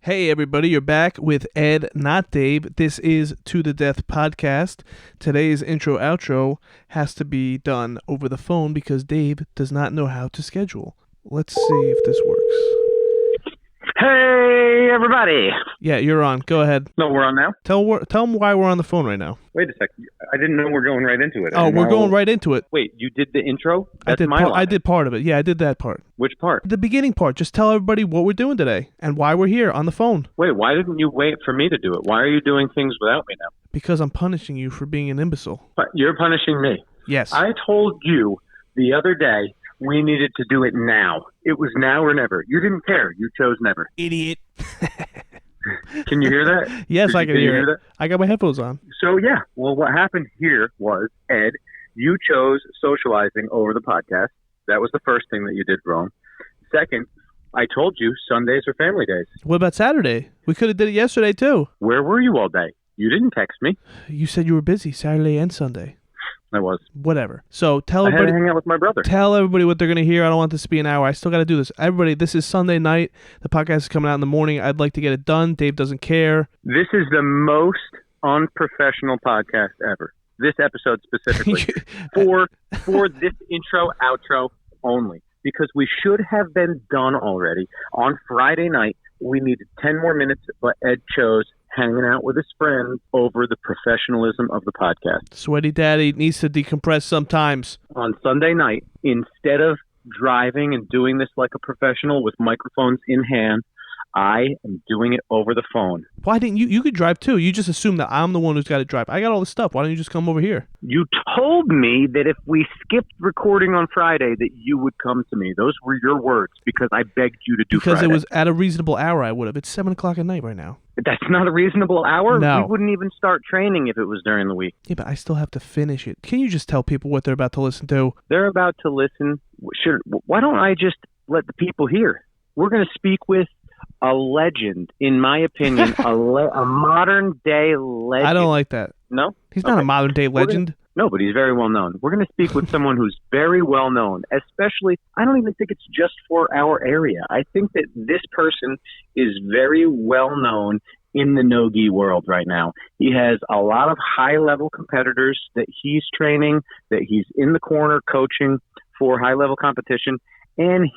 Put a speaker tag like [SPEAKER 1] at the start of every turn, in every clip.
[SPEAKER 1] Hey everybody, you're back with Ed, not Dave. This is To The Death Podcast. Today's intro-outro has to be done over the phone because Dave does not know how to schedule. Let's see if this works.
[SPEAKER 2] Hey, everybody.
[SPEAKER 1] Yeah, you're on. Go ahead.
[SPEAKER 2] No, we're on now?
[SPEAKER 1] Tell them why we're on the phone right now.
[SPEAKER 2] Wait a second. I didn't know we're going right into it.
[SPEAKER 1] Oh, we're going right into it.
[SPEAKER 2] Wait, you did the intro?
[SPEAKER 1] I did part of it. Yeah, I did that part.
[SPEAKER 2] Which part?
[SPEAKER 1] The beginning part. Just tell everybody what we're doing today and why we're here on the phone.
[SPEAKER 2] Wait, why didn't you wait for me to do it? Why are you doing things without me now?
[SPEAKER 1] Because I'm punishing you for being an imbecile.
[SPEAKER 2] But you're punishing me.
[SPEAKER 1] Yes.
[SPEAKER 2] I told you the other day we needed to do it now. It was now or never. You didn't care. You chose never.
[SPEAKER 1] Idiot.
[SPEAKER 2] Can you hear that?
[SPEAKER 1] Yes, I can hear it.
[SPEAKER 2] That?
[SPEAKER 1] I got my headphones on.
[SPEAKER 2] So, yeah. Well, what happened here was, Ed, you chose socializing over the podcast. That was the first thing that you did wrong. Second, I told you Sundays are family days.
[SPEAKER 1] What about Saturday? We could have did it yesterday, too.
[SPEAKER 2] Where were you all day? You didn't text me.
[SPEAKER 1] You said you were busy Saturday and Sunday.
[SPEAKER 2] I was.
[SPEAKER 1] Whatever. So tell
[SPEAKER 2] I
[SPEAKER 1] everybody.
[SPEAKER 2] had to hang out with my brother.
[SPEAKER 1] Tell everybody what they're going to hear. I don't want this to be an hour. I still got to do this. Everybody, this is Sunday night. The podcast is coming out in the morning. I'd like to get it done. Dave doesn't care.
[SPEAKER 2] This is the most unprofessional podcast ever. This episode specifically. for this intro, outro only. Because we should have been done already. On Friday night, we needed 10 more minutes, but Ed chose hanging out with his friends over the professionalism of the podcast.
[SPEAKER 1] Sweaty Daddy needs to decompress sometimes.
[SPEAKER 2] On Sunday night, instead of driving and doing this like a professional with microphones in hand, I am doing it over the phone.
[SPEAKER 1] Why didn't you? You could drive too. You just assume that I'm the one who's got to drive. I got all this stuff. Why don't you just come over here?
[SPEAKER 2] You told me that if we skipped recording on Friday that you would come to me. Those were your words because I begged you to do
[SPEAKER 1] because
[SPEAKER 2] Friday.
[SPEAKER 1] It was at a reasonable hour I would have. It's 7 o'clock at night right now.
[SPEAKER 2] That's not a reasonable hour?
[SPEAKER 1] No.
[SPEAKER 2] We wouldn't even start training if it was during the week.
[SPEAKER 1] Yeah, but I still have to finish it. Can you just tell people what they're about to listen to?
[SPEAKER 2] They're about to listen. Why don't I just let the people hear? We're going to speak with a legend, in my opinion, a modern-day legend.
[SPEAKER 1] I don't like that.
[SPEAKER 2] No?
[SPEAKER 1] He's not a modern-day legend.
[SPEAKER 2] No, but he's very well known. We're going to speak with someone who's very well known, especially, I don't even think it's just for our area. I think that this person is very well known in the no-gi world right now. He has a lot of high-level competitors that he's training, that he's in the corner coaching for high-level competition, and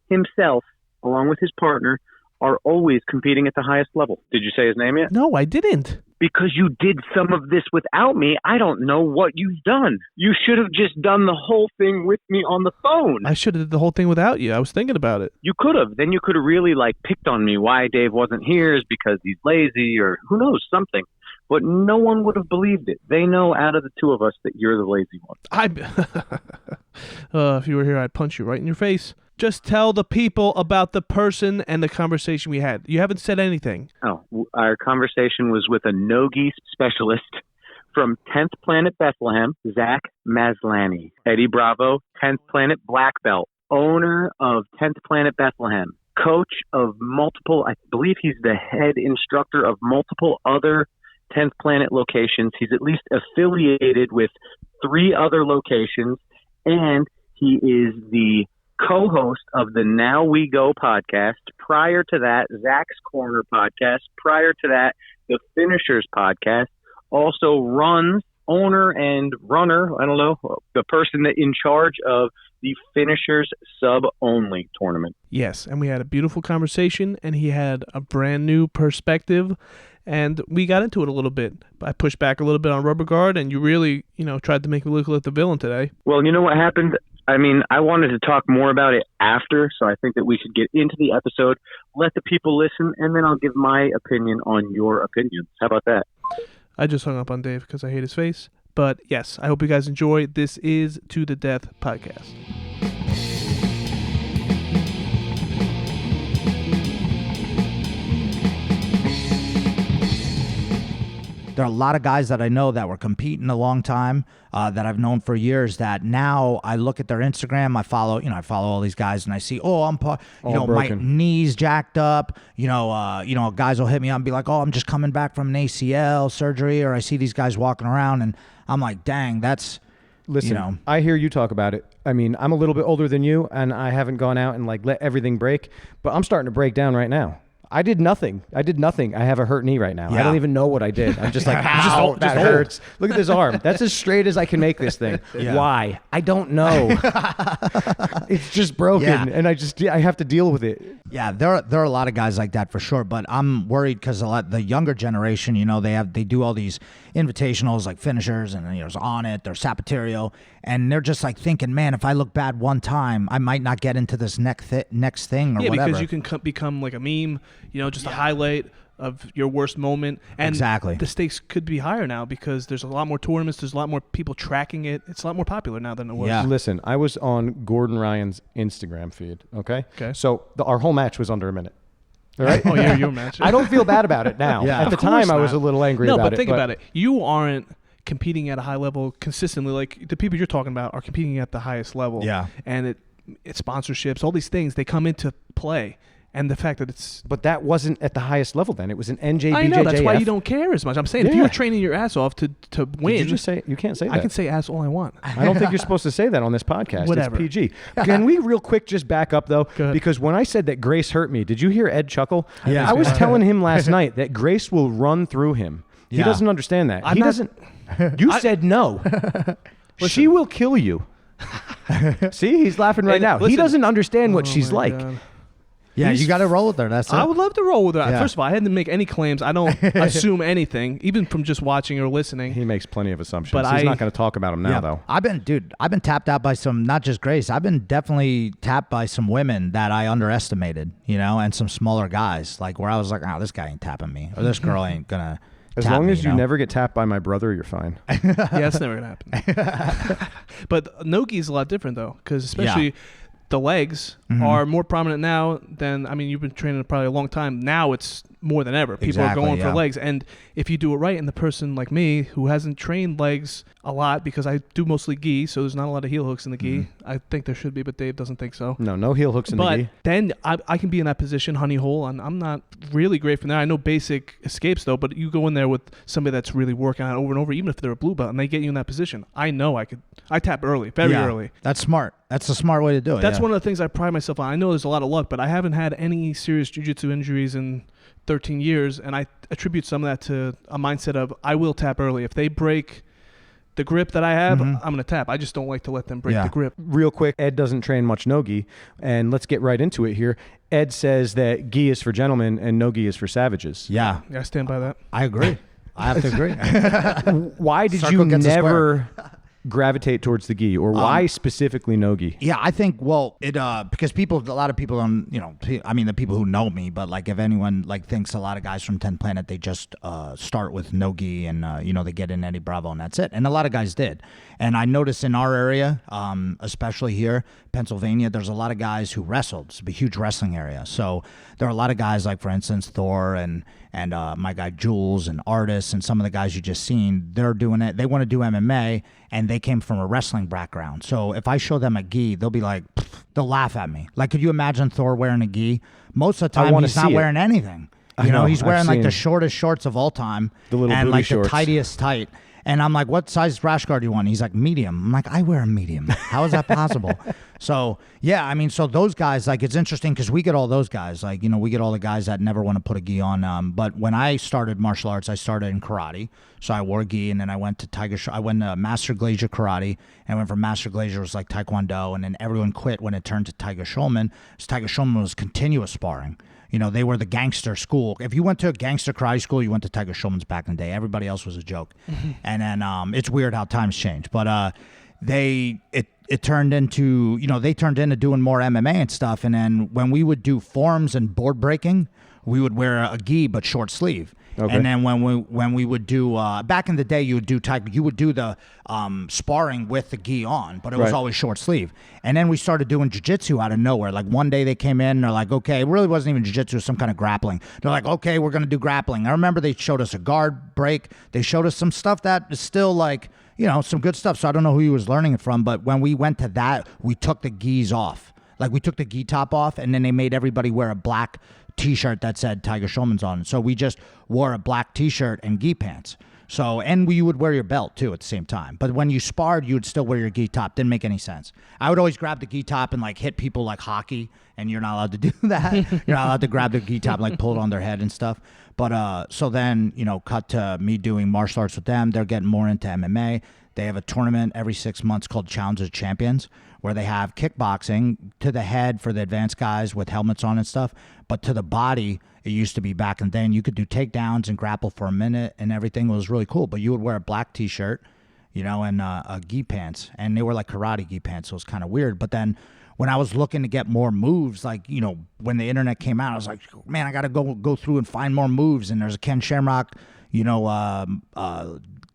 [SPEAKER 2] himself, along with his partner, are always competing at the highest level. Did you say his name yet?
[SPEAKER 1] No, I didn't.
[SPEAKER 2] Because you did some of this without me, I don't know what you've done. You should have just done the whole thing with me on the phone.
[SPEAKER 1] I should have did the whole thing without you. I was thinking about it.
[SPEAKER 2] You could have. Then you could have really picked on me. Why Dave wasn't here is because he's lazy or who knows, something. But no one would have believed it. They know out of the two of us that you're the lazy one.
[SPEAKER 1] If you were here, I'd punch you right in your face. Just tell the people about the person and the conversation we had. You haven't said anything.
[SPEAKER 2] Oh, our conversation was with a no-gi specialist from 10th Planet Bethlehem, Zach Maslany. Eddie Bravo, 10th Planet Black Belt, owner of 10th Planet Bethlehem, coach of multiple, I believe he's the head instructor of multiple other 10th Planet locations. He's at least affiliated with 3 other locations, and he is the co-host of the Now We Go podcast. Prior to that, Zach's Corner podcast. Prior to that, the Finishers podcast. Also runs, owner and runner, I don't know, the person that in charge of the Finishers sub-only tournament.
[SPEAKER 1] Yes, and we had a beautiful conversation, and he had a brand new perspective, and we got into it a little bit. I pushed back a little bit on Rubber Guard, and you really, tried to make me look like the villain today.
[SPEAKER 2] Well, you know what happened? I mean, I wanted to talk more about it after, so I think that we should get into the episode, let the people listen, and then I'll give my opinion on your opinions. How about that?
[SPEAKER 1] I just hung up on Dave because I hate his face. But yes, I hope you guys enjoy. This is To The Death Podcast.
[SPEAKER 3] There are a lot of guys that I know that were competing a long time, that I've known for years, that now I look at their Instagram, I follow all these guys, and I see, my knee's jacked up, guys will hit me up and be like, I'm just coming back from an ACL surgery, or I see these guys walking around, and I'm like, dang, that's,
[SPEAKER 4] Listen, I hear you talk about it. I mean, I'm a little bit older than you, and I haven't gone out and let everything break, but I'm starting to break down right now. I did nothing. I have a hurt knee right now.
[SPEAKER 3] Yeah.
[SPEAKER 4] I don't even know what I did. I'm just like, ow, that hurts. Look at this arm. That's as straight as I can make this thing.
[SPEAKER 3] Yeah.
[SPEAKER 4] Why? I don't know. It's just broken, and I have to deal with it.
[SPEAKER 3] Yeah, there are a lot of guys like that for sure, but I'm worried because the younger generation, they do all these invitationals like finishers, and there's On It, there's Sapaterio, and they're just like thinking, man, if I look bad one time, I might not get into this next thing or whatever.
[SPEAKER 1] Yeah, because you can become like a meme, just a highlight of your worst moment. And
[SPEAKER 3] exactly.
[SPEAKER 1] The stakes could be higher now because there's a lot more tournaments. There's a lot more people tracking it. It's a lot more popular now than it was.
[SPEAKER 3] Yeah.
[SPEAKER 4] Listen, I was on Gordon Ryan's Instagram feed, okay?
[SPEAKER 1] Okay.
[SPEAKER 4] So our whole match was under a minute. All right?
[SPEAKER 1] Oh, your match.
[SPEAKER 4] I don't feel bad about it now.
[SPEAKER 3] Yeah.
[SPEAKER 4] At the
[SPEAKER 1] Of course
[SPEAKER 4] time, I was
[SPEAKER 1] not.
[SPEAKER 4] a little angry about it.
[SPEAKER 1] No, but think about it. You aren't competing at a high level consistently. Like the people you're talking about are competing at the highest level.
[SPEAKER 3] Yeah.
[SPEAKER 1] And it's sponsorships, all these things, they come into play. And the fact that it's...
[SPEAKER 4] But that wasn't at the highest level then. It was an NJBJJF.
[SPEAKER 1] I know, that's why you don't care as much. I'm saying if you were training your ass off to win...
[SPEAKER 4] Did you just say... You can't say that.
[SPEAKER 1] I can say ass all I want.
[SPEAKER 4] I don't think you're supposed to say that on this podcast.
[SPEAKER 1] Whatever.
[SPEAKER 4] It's PG. Can we real quick just back up, though?
[SPEAKER 1] Go ahead.
[SPEAKER 4] Because when I said that Grace hurt me, did you hear Ed chuckle?
[SPEAKER 3] Yeah.
[SPEAKER 4] I was telling him last night that Grace will run through him. He
[SPEAKER 3] Yeah.
[SPEAKER 4] doesn't understand that.
[SPEAKER 1] I'm
[SPEAKER 4] He
[SPEAKER 1] not-
[SPEAKER 4] doesn't... You said no. She will kill you. See? He's laughing right now. He
[SPEAKER 1] listen.
[SPEAKER 4] doesn't understand what
[SPEAKER 1] Oh
[SPEAKER 4] she's
[SPEAKER 1] my
[SPEAKER 4] like.
[SPEAKER 1] God.
[SPEAKER 3] Yeah, you got to roll with her. That's it.
[SPEAKER 1] I would love to roll with her.
[SPEAKER 3] Yeah.
[SPEAKER 1] First of all, I hadn't make any claims. I don't assume anything, even from just watching or listening.
[SPEAKER 4] He makes plenty of assumptions.
[SPEAKER 1] But
[SPEAKER 4] He's
[SPEAKER 1] I-
[SPEAKER 4] not going to talk about them now, though.
[SPEAKER 3] I've been tapped out by some, not just Grace. I've been definitely tapped by some women that I underestimated, and some smaller guys, like where I was like, oh, this guy ain't tapping me, or this girl ain't gonna.
[SPEAKER 4] As
[SPEAKER 3] tap
[SPEAKER 4] long
[SPEAKER 3] me,
[SPEAKER 4] as you never get tapped by my brother, you're fine.
[SPEAKER 1] Yeah, that's never going to happen. But no-gi is a lot different, though, because especially the legs are more prominent now than, you've been training probably a long time. Now it's more than ever. People
[SPEAKER 3] Exactly,
[SPEAKER 1] are going
[SPEAKER 3] yeah.
[SPEAKER 1] for legs. And if you do it right, and the person like me who hasn't trained legs a lot because I do mostly gi, so there's not a lot of heel hooks in the gi. I think there should be, but Dave doesn't think so.
[SPEAKER 4] No heel hooks in the gi.
[SPEAKER 1] But then I can be in that position, honey hole, and I'm not really great from there. I know basic escapes, though, but you go in there with somebody that's really working on it over and over, even if they're a blue belt, and they get you in that position. I know I tap early, very early.
[SPEAKER 3] That's smart. That's a smart way to do it.
[SPEAKER 1] That's one of the things I pride myself on. I know there's a lot of luck, but I haven't had any serious jiu-jitsu injuries in 13 years, and I attribute some of that to a mindset of I will tap early. If they break the grip that I have, I'm going to tap. I just don't like to let them break the grip.
[SPEAKER 4] Real quick, Ed doesn't train much no-gi, and let's get right into it here. Ed says that gi is for gentlemen and no-gi is for savages.
[SPEAKER 3] Yeah,
[SPEAKER 1] I stand by that.
[SPEAKER 3] I agree. I have to agree.
[SPEAKER 4] Why did
[SPEAKER 3] Circle
[SPEAKER 4] you
[SPEAKER 3] gets a
[SPEAKER 4] never gravitate towards the gi, or why specifically no gi?
[SPEAKER 3] Yeah, I think, because a lot of people don't, the people who know me, but like if anyone like thinks a lot of guys from 10 Planet, they just start with no gi and, they get in Eddie Bravo and that's it. And a lot of guys did. And I noticed in our area, especially here, Pennsylvania, there's a lot of guys who wrestled. It's a huge wrestling area. So there are a lot of guys like, for instance, Thor and my guy Jules and Artis and some of the guys you just seen, they're doing it. They want to do MMA and they came from a wrestling background. So if I show them a gi, they'll be like, they'll laugh at me. Like, could you imagine Thor wearing a gi? Most of the time, he's not wearing anything. He's wearing like the shortest shorts of all time.
[SPEAKER 4] The little
[SPEAKER 3] and
[SPEAKER 4] booty
[SPEAKER 3] like
[SPEAKER 4] shorts.
[SPEAKER 3] The tightest tight. And I'm like, what size rash guard do you want? He's like, medium. I'm like, I wear a medium. How is that possible? So, yeah, so those guys, like, it's interesting because we get all those guys. Like, we get all the guys that never want to put a gi on. But when I started martial arts, I started in karate. So I wore a gi, and then I went to I went to Master Glacier Karate. And I went from Master Glacier, it was like Taekwondo. And then everyone quit when it turned to Tiger Schulman. So Tiger Schulman was continuous sparring. They were the gangster school. If you went to a gangster karate school, you went to Tiger Schulman's back in the day. Everybody else was a joke. And then it's weird how times change. But it turned into, they turned into doing more MMA and stuff. And then when we would do forms and board breaking, we would wear a gi but short sleeve. Okay. And then when we would do back in the day, you would do the sparring with the gi on, but it was always short sleeve. And then we started doing jiu-jitsu out of nowhere. Like one day they came in and they're like, okay, it really wasn't even jiu-jitsu, it was some kind of grappling. They're like, okay, we're gonna do grappling. I remember they showed us a guard break. They showed us some stuff that is still like, some good stuff. So I don't know who he was learning it from, but when we went to that, we took the gis off. Like we took the gi top off, and then they made everybody wear a black T-shirt that said Tiger Schulman's on. So we just wore a black T-shirt and gi pants. So, and you would wear your belt too at the same time. But when you sparred, you would still wear your gi top. Didn't make any sense. I would always grab the gi top and like hit people like hockey, and you're not allowed to do that. You're not allowed to grab the gi top and like pull it on their head and stuff. But so then, cut to me doing martial arts with them. They're getting more into MMA. They have a tournament every 6 months called Challenge of Champions, where they have kickboxing to the head for the advanced guys with helmets on and stuff, but to the body, it used to be back in the day, and you could do takedowns and grapple for a minute, and everything was really cool. But you would wear a black T-shirt, and gi pants, and they were like karate gi pants, so it was kind of weird. But then when I was looking to get more moves, like, when the internet came out, I was like, man, I got to go through and find more moves. And there's a Ken Shamrock,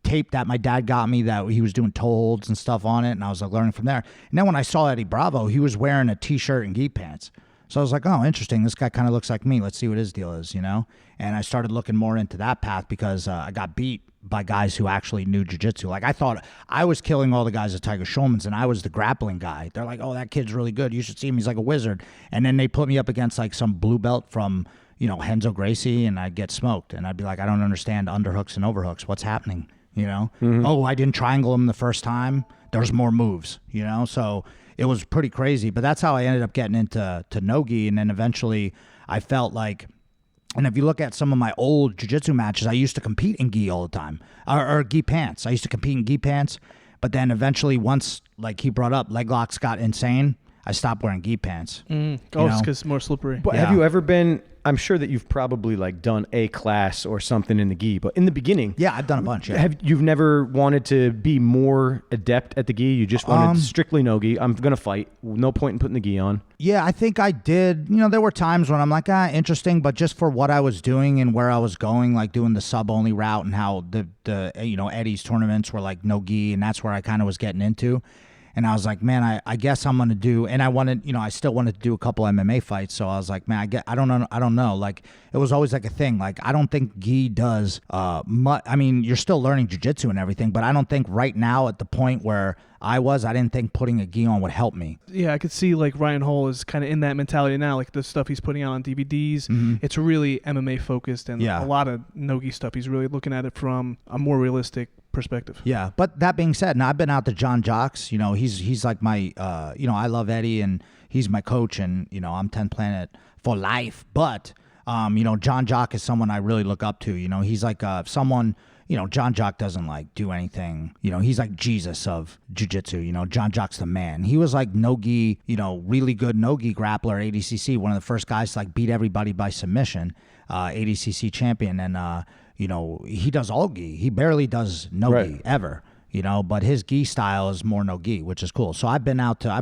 [SPEAKER 3] tape that my dad got me that he was doing toe holds and stuff on it, and I was like learning from there. And then when I saw Eddie Bravo, he was wearing a T-shirt and gi pants. So I was like, oh, interesting. This guy kind of looks like me. Let's see what his deal is, And I started looking more into that path because I got beat by guys who actually knew jiu-jitsu. Like, I thought I was killing all the guys at Tiger Schulman's, and I was the grappling guy. They're like, oh, that kid's really good. You should see him. He's like a wizard. And then they put me up against like some blue belt from, Renzo Gracie, and I'd get smoked. And I'd be like, I don't understand underhooks and overhooks. What's happening? Oh, I didn't triangle him the first time. There's more moves, So it was pretty crazy. But that's how I ended up getting into no-gi. And then eventually I felt like, and if you look at some of my old jiu-jitsu matches, I used to compete in gi all the time, or gi pants. I used to compete in gi pants. But then eventually once, like he brought up, leg locks got insane, I stopped wearing gi pants.
[SPEAKER 1] It's because it's more slippery.
[SPEAKER 4] But have you ever been... I'm sure that you've probably like done a class or something in the gi, but in the beginning,
[SPEAKER 3] yeah, I've done a bunch. Yeah.
[SPEAKER 4] You've never wanted to be more adept at the gi? You just wanted strictly no gi. I'm gonna fight. No point in putting the gi on.
[SPEAKER 3] Yeah, I think I did. There were times when I'm like, interesting, but just for what I was doing and where I was going, like doing the sub only route and how the Eddie's tournaments were like no gi, and that's where I kind of was getting into. And I was like, man, I guess I'm going to do, and I wanted, I still wanted to do a couple MMA fights. So I was like, man, I don't know. Like, it was always like a thing. Like, I don't think gi does much. I mean, you're still learning jiu-jitsu and everything, but I don't think right now at the point where I didn't think putting a gi on would help me.
[SPEAKER 1] Yeah, I could see like Ryan Hall is kind of in that mentality now, like the stuff he's putting out on DVDs. It's really MMA focused, and a lot of no-gi stuff. He's really looking at it from a more realistic perspective.
[SPEAKER 3] Yeah, but that being said, now I've been out to John Jocks. He's like my, I love Eddie, and he's my coach, and I'm 10 Planet for life. But John Jock is someone I really look up to. He's like someone. John Jock doesn't like do anything. He's like Jesus of jiu-jitsu. John Jock's the man. He was like no-gi, really good no-gi grappler, ADCC, one of the first guys to like beat everybody by submission, ADCC champion. And, he does all gi. He barely does no-gi ever. But his gi style is more no gi, which is cool. So I've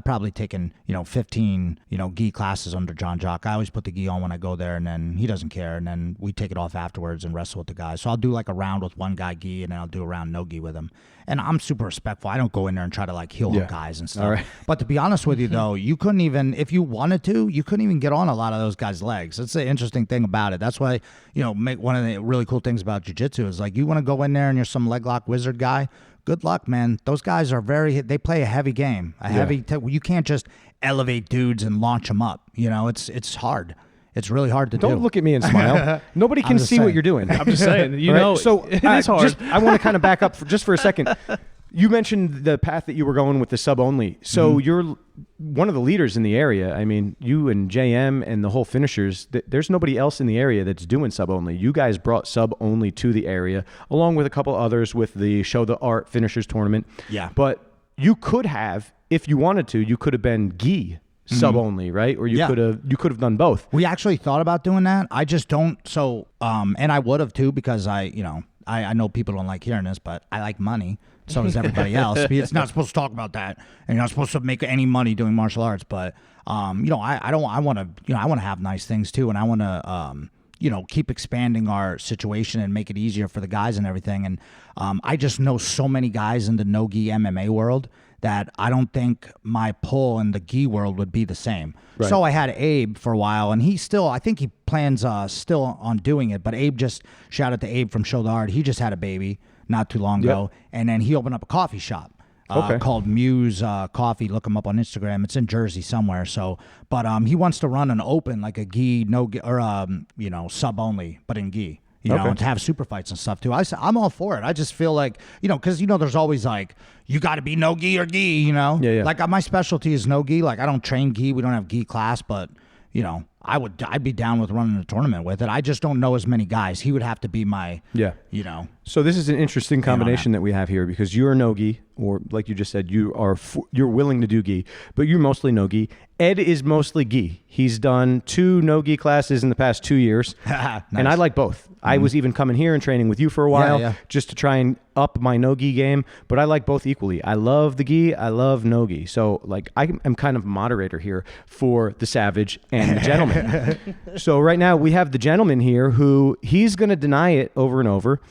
[SPEAKER 3] probably taken, 15, gi classes under John Jock. I always put the gi on when I go there, and then he doesn't care. And then we take it off afterwards and wrestle with the guys. So I'll do like a round with one guy gi, and then I'll do a round no gi with him. And I'm super respectful. I don't go in there and try to like heel hook guys and stuff.
[SPEAKER 4] All right.
[SPEAKER 3] But to be honest with you though, you couldn't even, if you wanted to, you couldn't even get on a lot of those guys' legs. That's the interesting thing about it. That's why, make one of the really cool things about jiu-jitsu is like, you want to go in there and you're some leg lock wizard guy, good luck, man. Those guys are they play a heavy game, you can't just elevate dudes and launch them up. It's hard. It's really hard to do.
[SPEAKER 4] Don't look at me and smile. Nobody can see what you're doing.
[SPEAKER 1] I'm just saying,
[SPEAKER 4] So
[SPEAKER 1] it is hard.
[SPEAKER 4] I want to kind of back up for a second. You mentioned the path that you were going with the sub only. So you're one of the leaders in the area. I mean, you and JM and the whole finishers, there's nobody else in the area that's doing sub only. You guys brought sub only to the area, along with a couple others with the Show the Art finishers tournament.
[SPEAKER 3] Yeah.
[SPEAKER 4] But you could have, if you wanted to, you could have been gi sub only, right? Or you could have done both.
[SPEAKER 3] We actually thought about doing that. I just don't. So, and I would have too, because I know people don't like hearing this, but I like money. So does everybody else. It's not supposed to talk about that, and you're not supposed to make any money doing martial arts. But I want to have nice things too, and I want to keep expanding our situation and make it easier for the guys and everything. And I just know so many guys in the no-gi MMA world that I don't think my pull in the gi world would be the same. Right. So I had Abe for a while, and I think he plans still on doing it. But Abe, just shout out to Abe from Show the Art. He just had a baby not too long ago, and then he opened up a coffee shop called Muse Coffee. Look him up on Instagram. It's in Jersey somewhere. So, but he wants to run an open, like a gi, no gi, or sub only, but in gi. You know, and to have super fights and stuff too. I'm all for it. I just feel like, you know, because, you know, there's always like, you got to be no gi or gi, you know?
[SPEAKER 4] Yeah.
[SPEAKER 3] Like my specialty is no gi. Like I don't train gi. We don't have gi class, but, you know, I'd be down with running a tournament with it. I just don't know as many guys. He would have to be my, you know.
[SPEAKER 4] So this is an interesting combination that we have here because you're no gi, or like you just said, you're willing to do gi, but you're mostly no gi. Ed is mostly gi. He's done 2 no gi classes in the past 2 years,
[SPEAKER 3] Nice.
[SPEAKER 4] and I like both. I was even coming here and training with you for a while just to try and up my no gi game, but I like both equally. I love the gi, I love no gi. So like I am kind of moderator here for the Savage and the Gentleman. So right now we have the Gentleman here who he's going to deny it over and over,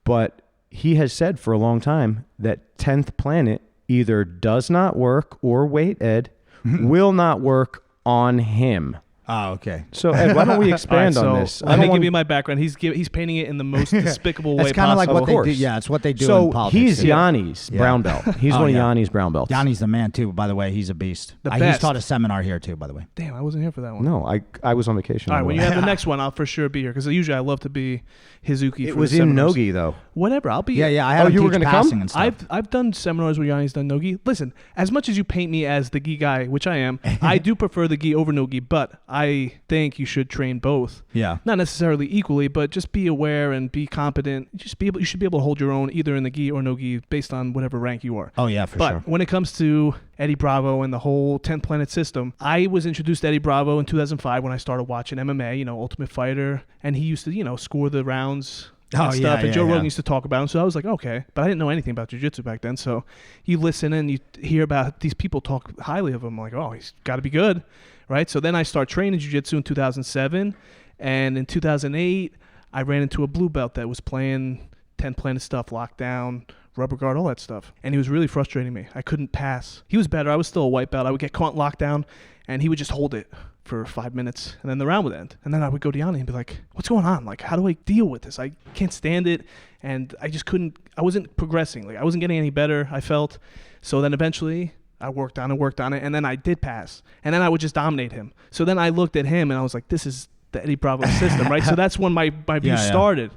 [SPEAKER 4] but he has said for a long time that 10th Planet either does not work or wait, Ed, will not work on him.
[SPEAKER 3] Oh, okay.
[SPEAKER 4] So, Ed, why don't we expand on this?
[SPEAKER 1] Let me give you my background. He's painting it in the most despicable way
[SPEAKER 3] It's kind of like
[SPEAKER 1] possible.
[SPEAKER 3] what they do. Yeah, it's what they do in
[SPEAKER 4] So
[SPEAKER 3] politics.
[SPEAKER 4] he's Yanni's brown belt. He's one of Yanni's brown belts.
[SPEAKER 3] Yanni's the man, too, by the way. He's a beast.
[SPEAKER 1] The
[SPEAKER 3] He's
[SPEAKER 1] best.
[SPEAKER 3] taught a seminar here, too, by the way.
[SPEAKER 1] Damn, I wasn't here for that one.
[SPEAKER 4] No, I was on vacation.
[SPEAKER 1] All right, when you have the next one, I'll for sure be here because usually I love to be Hizuki.
[SPEAKER 4] It
[SPEAKER 1] for
[SPEAKER 4] was
[SPEAKER 1] the
[SPEAKER 4] in
[SPEAKER 1] seminars.
[SPEAKER 4] Nogi though.
[SPEAKER 1] Whatever, I'll be.
[SPEAKER 3] Yeah, I had him
[SPEAKER 4] you were
[SPEAKER 3] teach
[SPEAKER 4] gonna come?
[SPEAKER 3] passing and stuff.
[SPEAKER 1] I've done seminars where Yanni's done no-gi. Listen, as much as you paint me as the gi guy, which I am, I do prefer the gi over no-gi, but I think you should train both.
[SPEAKER 3] Yeah.
[SPEAKER 1] Not necessarily equally, but just be aware and be competent. You should be able to hold your own either in the gi or no-gi based on whatever rank you are.
[SPEAKER 3] Oh, yeah, for
[SPEAKER 1] But
[SPEAKER 3] sure.
[SPEAKER 1] when it comes to Eddie Bravo and the whole 10th Planet system, I was introduced to Eddie Bravo in 2005 when I started watching MMA, you know, Ultimate Fighter, and he used to, you know, score the rounds and stuff. And Joe Rogan used to talk about him. So I was like, okay. But I didn't know anything about jiu-jitsu back then. So you listen and you hear about these people talk highly of him. I'm like, oh, he's got to be good, right? So then I start training jiu-jitsu in 2007. And in 2008, I ran into a blue belt that was playing 10 Planet stuff, lockdown, rubber guard, all that stuff. And he was really frustrating me. I couldn't pass. He was better. I was still a white belt. I would get caught in lockdown, and he would just hold it for 5 minutes, and then the round would end. And then I would go to Yanni and be like, what's going on? Like, how do I deal with this? I can't stand it. And I just couldn't. I wasn't progressing. Like, I wasn't getting any better, I felt. So then eventually I worked on it, and then I did pass. And then I would just dominate him. So then I looked at him, and I was like, this is the Eddie Bravo system, right? So that's when my view started.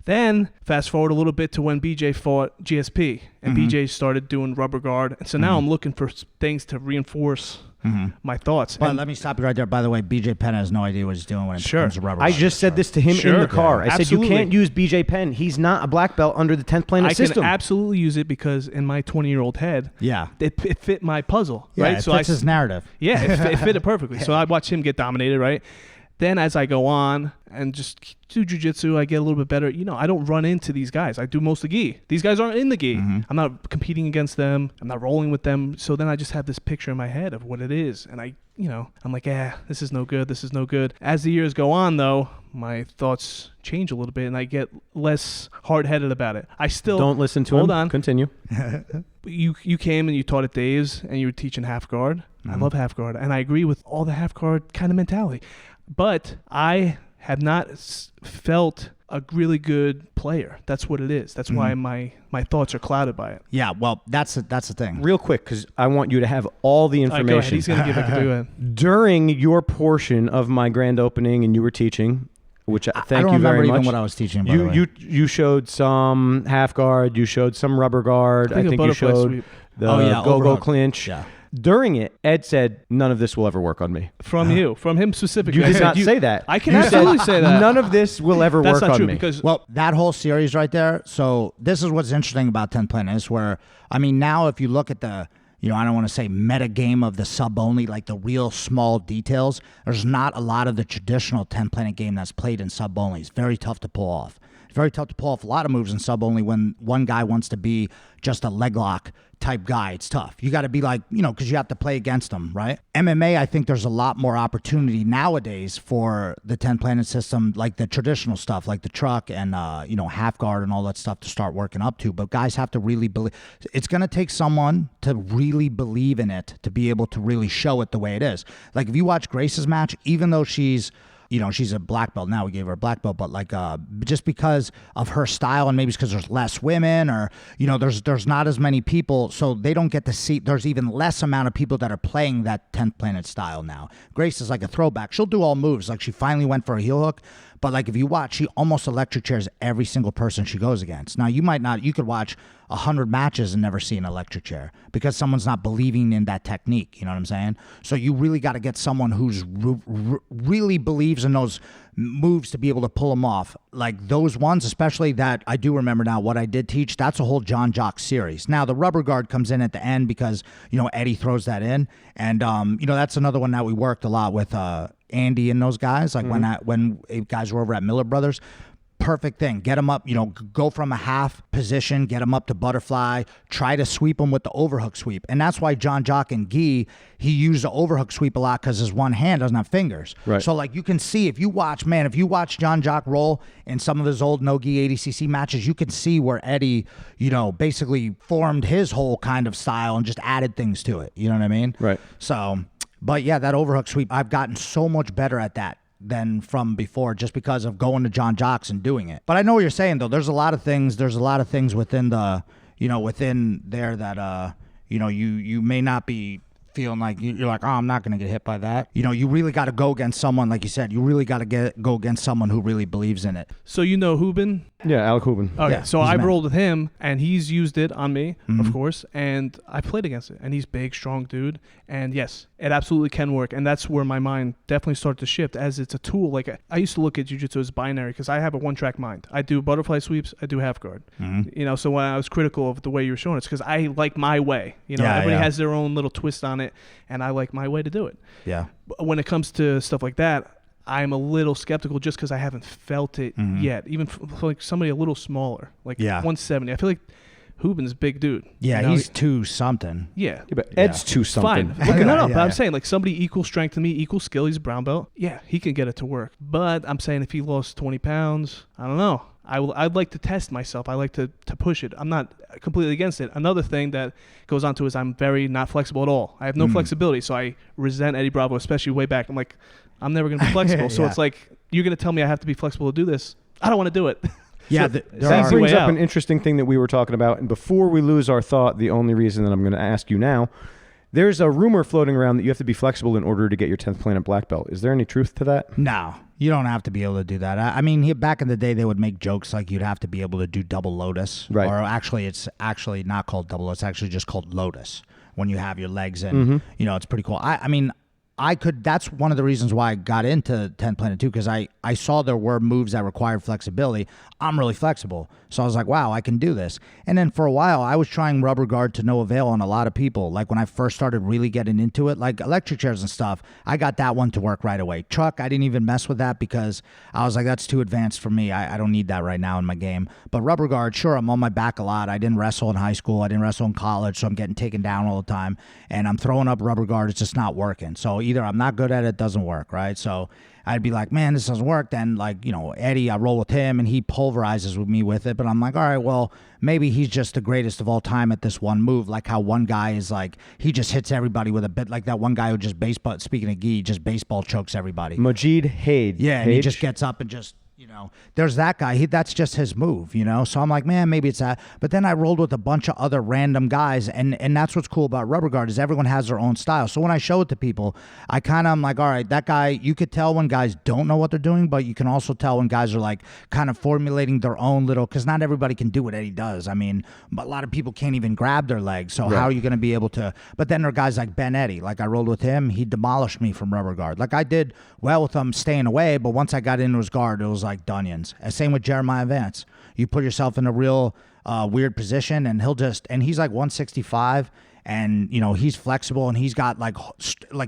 [SPEAKER 1] Then fast forward a little bit to when BJ fought GSP, and BJ started doing rubber guard. And so now I'm looking for things to reinforce my thoughts.
[SPEAKER 3] But
[SPEAKER 1] And
[SPEAKER 3] let me stop you right there. By the way, BJ Penn has no idea what he's doing when it comes to rubber.
[SPEAKER 4] I just said this to him in the car. I said,
[SPEAKER 1] Absolutely.
[SPEAKER 4] you can't use BJ Penn. He's not a black belt under the 10th Planet
[SPEAKER 1] I
[SPEAKER 4] system.
[SPEAKER 1] can absolutely use it because in my 20-year-old head,
[SPEAKER 3] Yeah.
[SPEAKER 1] it fit my puzzle,
[SPEAKER 3] Yeah,
[SPEAKER 1] right?
[SPEAKER 3] it
[SPEAKER 1] So
[SPEAKER 3] fits his narrative.
[SPEAKER 1] Yeah, it fit it perfectly. So I watched him get dominated, right? Then as I go on and just do jiu-jitsu, I get a little bit better. You know, I don't run into these guys. I do most of the gi. These guys aren't in the gi. I'm not competing against them. I'm not rolling with them. So then I just have this picture in my head of what it is. And I'm like, this is no good. This is no good. As the years go on, though, my thoughts change a little bit and I get less hard-headed about it. I still...
[SPEAKER 4] Don't listen to him.
[SPEAKER 1] Hold on.
[SPEAKER 4] Continue.
[SPEAKER 1] You came and you taught at Dave's and you were teaching half guard. I love half guard. And I agree with all the half guard kind of mentality. But I have not felt a really good player. That's what it is. That's why my thoughts are clouded by it.
[SPEAKER 3] Yeah, well, that's the thing.
[SPEAKER 4] Real quick, because I want you to have all the
[SPEAKER 1] All right,
[SPEAKER 4] information.
[SPEAKER 1] go ahead. He's going to give it to it.
[SPEAKER 4] During your portion of my grand opening and you were teaching, which thank
[SPEAKER 3] I don't
[SPEAKER 4] you
[SPEAKER 3] remember
[SPEAKER 4] very much.
[SPEAKER 3] even what I was teaching. By the way.
[SPEAKER 4] You showed some half guard. You showed some rubber guard. I think you
[SPEAKER 1] butterfly
[SPEAKER 4] showed
[SPEAKER 1] sweep.
[SPEAKER 4] the
[SPEAKER 3] overhook.
[SPEAKER 4] go clinch.
[SPEAKER 3] Yeah.
[SPEAKER 4] During it, Ed said, none of this will ever work on me.
[SPEAKER 1] From him specifically.
[SPEAKER 4] You
[SPEAKER 1] I
[SPEAKER 4] did
[SPEAKER 1] said,
[SPEAKER 4] not say that.
[SPEAKER 1] I can
[SPEAKER 4] You
[SPEAKER 1] absolutely
[SPEAKER 4] said,
[SPEAKER 1] say that.
[SPEAKER 4] None of this will ever
[SPEAKER 1] That's
[SPEAKER 4] work
[SPEAKER 1] not
[SPEAKER 4] on
[SPEAKER 1] true
[SPEAKER 4] me.
[SPEAKER 1] because
[SPEAKER 3] Well, that whole series right there. So this is what's interesting about 10 Planet is where, I mean, now if you look at the, you know, I don't want to say meta game of the sub only, like the real small details, there's not a lot of the traditional 10 Planet game that's played in sub only. It's very tough to pull off. It's very tough to pull off a lot of moves in sub only when one guy wants to be just a leg lock type guy. It's tough. You got to be like, you know, because you have to play against them, right? MMA, I think there's a lot more opportunity nowadays for the 10 Planet system, like the traditional stuff, like the truck and, you know, half guard and all that stuff to start working up to. But guys have to really believe. It's going to take someone to really believe in it to be able to really show it the way it is. Like if you watch Grace's match, even though she's, you know, she's a black belt now. We gave her a black belt, but like just because of her style, and maybe it's because there's less women, or you know, there's not as many people, so they don't get to see. There's even less amount of people that are playing that 10th Planet style now. Grace is like a throwback. She'll do all moves. Like she finally went for a heel hook, But like if you watch, she almost electric chairs every single person she goes against. Now you might not, you could watch 100 matches and never see an electric chair because someone's not believing in that technique. You know what I'm saying? So you really got to get someone who's really believes in those moves to be able to pull them off. Like those ones, especially that I do remember now what I did teach, that's a whole John Jock series. Now the rubber guard comes in at the end because, you know, Eddie throws that in. And, you know, that's another one that we worked a lot with Andy and those guys. Like when guys were over at Miller Brothers. Perfect thing. Get them up, you know, go from a half position, get them up to butterfly, try to sweep them with the overhook sweep. And that's why John Jock and Guy, he used the overhook sweep a lot because his one hand doesn't have fingers.
[SPEAKER 4] Right.
[SPEAKER 3] So, like, you can see, if you watch John Jock roll in some of his old no-gi 80cc matches, you can see where Eddie, you know, basically formed his whole kind of style and just added things to it. You know what I mean?
[SPEAKER 4] Right.
[SPEAKER 3] So, but yeah, that overhook sweep, I've gotten so much better at that than from before just because of going to John Jocks and doing it. But I know what you're saying though. There's a lot of things within the, you know, within there that, you know, you may not be feeling like you're like, oh, I'm not going to get hit by that. You know, you really got to go against someone, like you said, you really got to go against someone who really believes in it.
[SPEAKER 1] So you know Hubin?
[SPEAKER 4] Yeah, Alec Hubin.
[SPEAKER 1] Okay,
[SPEAKER 3] Yeah,
[SPEAKER 1] so
[SPEAKER 3] he's
[SPEAKER 1] I
[SPEAKER 3] a man.
[SPEAKER 1] rolled with him, and he's used it on me, of course, and I played against it. And he's big, strong dude, and yes, it absolutely can work. And that's where my mind definitely started to shift, as it's a tool. Like I used to look at jiu-jitsu as binary because I have a one-track mind. I do butterfly sweeps, I do half guard. You know, so when I was critical of the way you were showing it, it's because I like my way. You know, everybody has their own little twist on it, and I like my way to do it.
[SPEAKER 3] Yeah.
[SPEAKER 1] But when it comes to stuff like that, I'm a little skeptical just because I haven't felt it yet. Even for like somebody a little smaller, like 170. I feel like Hubin's a big dude.
[SPEAKER 3] Yeah,
[SPEAKER 1] you know?
[SPEAKER 3] he's 2 something.
[SPEAKER 1] Yeah.
[SPEAKER 4] But Ed's 2 something.
[SPEAKER 1] Fine. Look it up.
[SPEAKER 3] Yeah,
[SPEAKER 1] But I'm
[SPEAKER 3] yeah.
[SPEAKER 1] saying like somebody equal strength to me, equal skill. He's a brown belt. Yeah, he can get it to work. But I'm saying if he lost 20 pounds, I don't know. I'd like to test myself. I like to push it. I'm not completely against it. Another thing that goes on to is I'm very not flexible at all. I have no flexibility, so I resent Eddie Bravo, especially way back. I'm like, I'm never going to be flexible. So it's like, you're going to tell me I have to be flexible to do this. I don't want to do it.
[SPEAKER 3] Yeah,
[SPEAKER 1] So
[SPEAKER 4] That brings
[SPEAKER 1] way
[SPEAKER 4] up
[SPEAKER 1] out.
[SPEAKER 4] an interesting thing that we were talking about. And before we lose our thought, the only reason that I'm going to ask you now, there's a rumor floating around that you have to be flexible in order to get your 10th planet black belt. Is there any truth to that?
[SPEAKER 3] No, you don't have to be able to do that. I mean, back in the day, they would make jokes like you'd have to be able to do double lotus.
[SPEAKER 4] Right.
[SPEAKER 3] Or actually, it's actually not called double lotus. It's actually just called lotus when you have your legs in. You know, it's pretty cool. I mean, that's one of the reasons why I got into 10 Planet 2, because I saw there were moves that required flexibility. I'm really flexible. So I was like, wow, I can do this. And then for a while, I was trying rubber guard to no avail on a lot of people. Like when I first started really getting into it, like electric chairs and stuff, I got that one to work right away. Truck, I didn't even mess with that because I was like, that's too advanced for me. I don't need that right now in my game. But rubber guard, sure, I'm on my back a lot. I didn't wrestle in high school. I didn't wrestle in college, so I'm getting taken down all the time. And I'm throwing up rubber guard. It's just not working. So either I'm not good at it, doesn't work, right? So I'd be like, man, this doesn't work. Then, like, you know, Eddie, I roll with him and he pulverizes with me with it. But I'm like, all right, well, maybe he's just the greatest of all time at this one move. Like how one guy is like, he just hits everybody with a bit, like that one guy who just baseball, speaking of Guy, just baseball chokes everybody.
[SPEAKER 4] Majid Haid.
[SPEAKER 3] Yeah, and he just gets up and just, you know, there's that guy. That's just his move, you know? So I'm like, man, maybe it's that. But then I rolled with a bunch of other random guys, and that's what's cool about rubber guard is everyone has their own style. So when I show it to people, I kind of am like, all right, that guy, you could tell when guys don't know what they're doing, but you can also tell when guys are like kind of formulating their own little, because not everybody can do what Eddie does. I mean, a lot of people can't even grab their legs. So how are you going to be able to? But then there are guys like Ben Eddie. Like I rolled with him, he demolished me from rubber guard. Like I did well with him staying away, but once I got into his guard, it was like Dunions. Same with Jeremiah Vance. You put yourself in a real weird position, and he's like 165, and you know he's flexible, and he's got like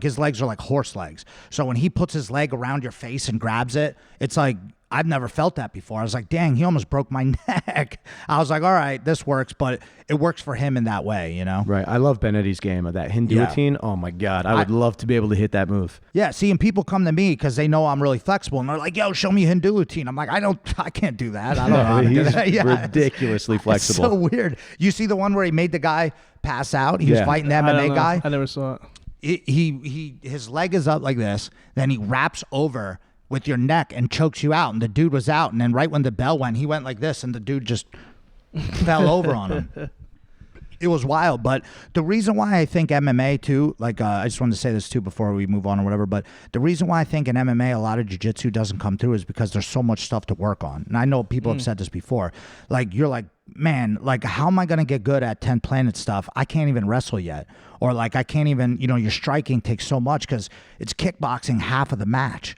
[SPEAKER 3] his legs are like horse legs. So when he puts his leg around your face and grabs it, it's like I've never felt that before. I was like, dang, he almost broke my neck. I was like, all right, this works, but it works for him in that way, you know?
[SPEAKER 4] Right. I love Ben Eddie's game of that Hinduatine. Oh my God. I would love to be able to hit that move.
[SPEAKER 3] Yeah, see, and people come to me because they know I'm really flexible, and they're like, yo, show me Hinduatine. I'm like, I can't do that. I don't know how to do
[SPEAKER 4] He's
[SPEAKER 3] that. Yeah,
[SPEAKER 4] ridiculously
[SPEAKER 3] it's
[SPEAKER 4] flexible.
[SPEAKER 3] so weird. You see the one where he made the guy pass out? He was fighting the
[SPEAKER 1] I don't
[SPEAKER 3] MMA
[SPEAKER 1] know.
[SPEAKER 3] guy.
[SPEAKER 1] I never saw it.
[SPEAKER 3] His leg is up like this, then he wraps over with your neck and chokes you out, and the dude was out, and then right when the bell went, he went like this, and the dude just fell over on him. It was wild, but the reason why I think MMA too, like I just wanted to say this too before we move on or whatever, but the reason why I think in MMA a lot of jiu-jitsu doesn't come through is because there's so much stuff to work on. And I know people have said this before. Like you're like, man, like how am I going to get good at 10 planet stuff? I can't even wrestle yet. Or like I can't even, your striking takes so much because it's kickboxing half of the match,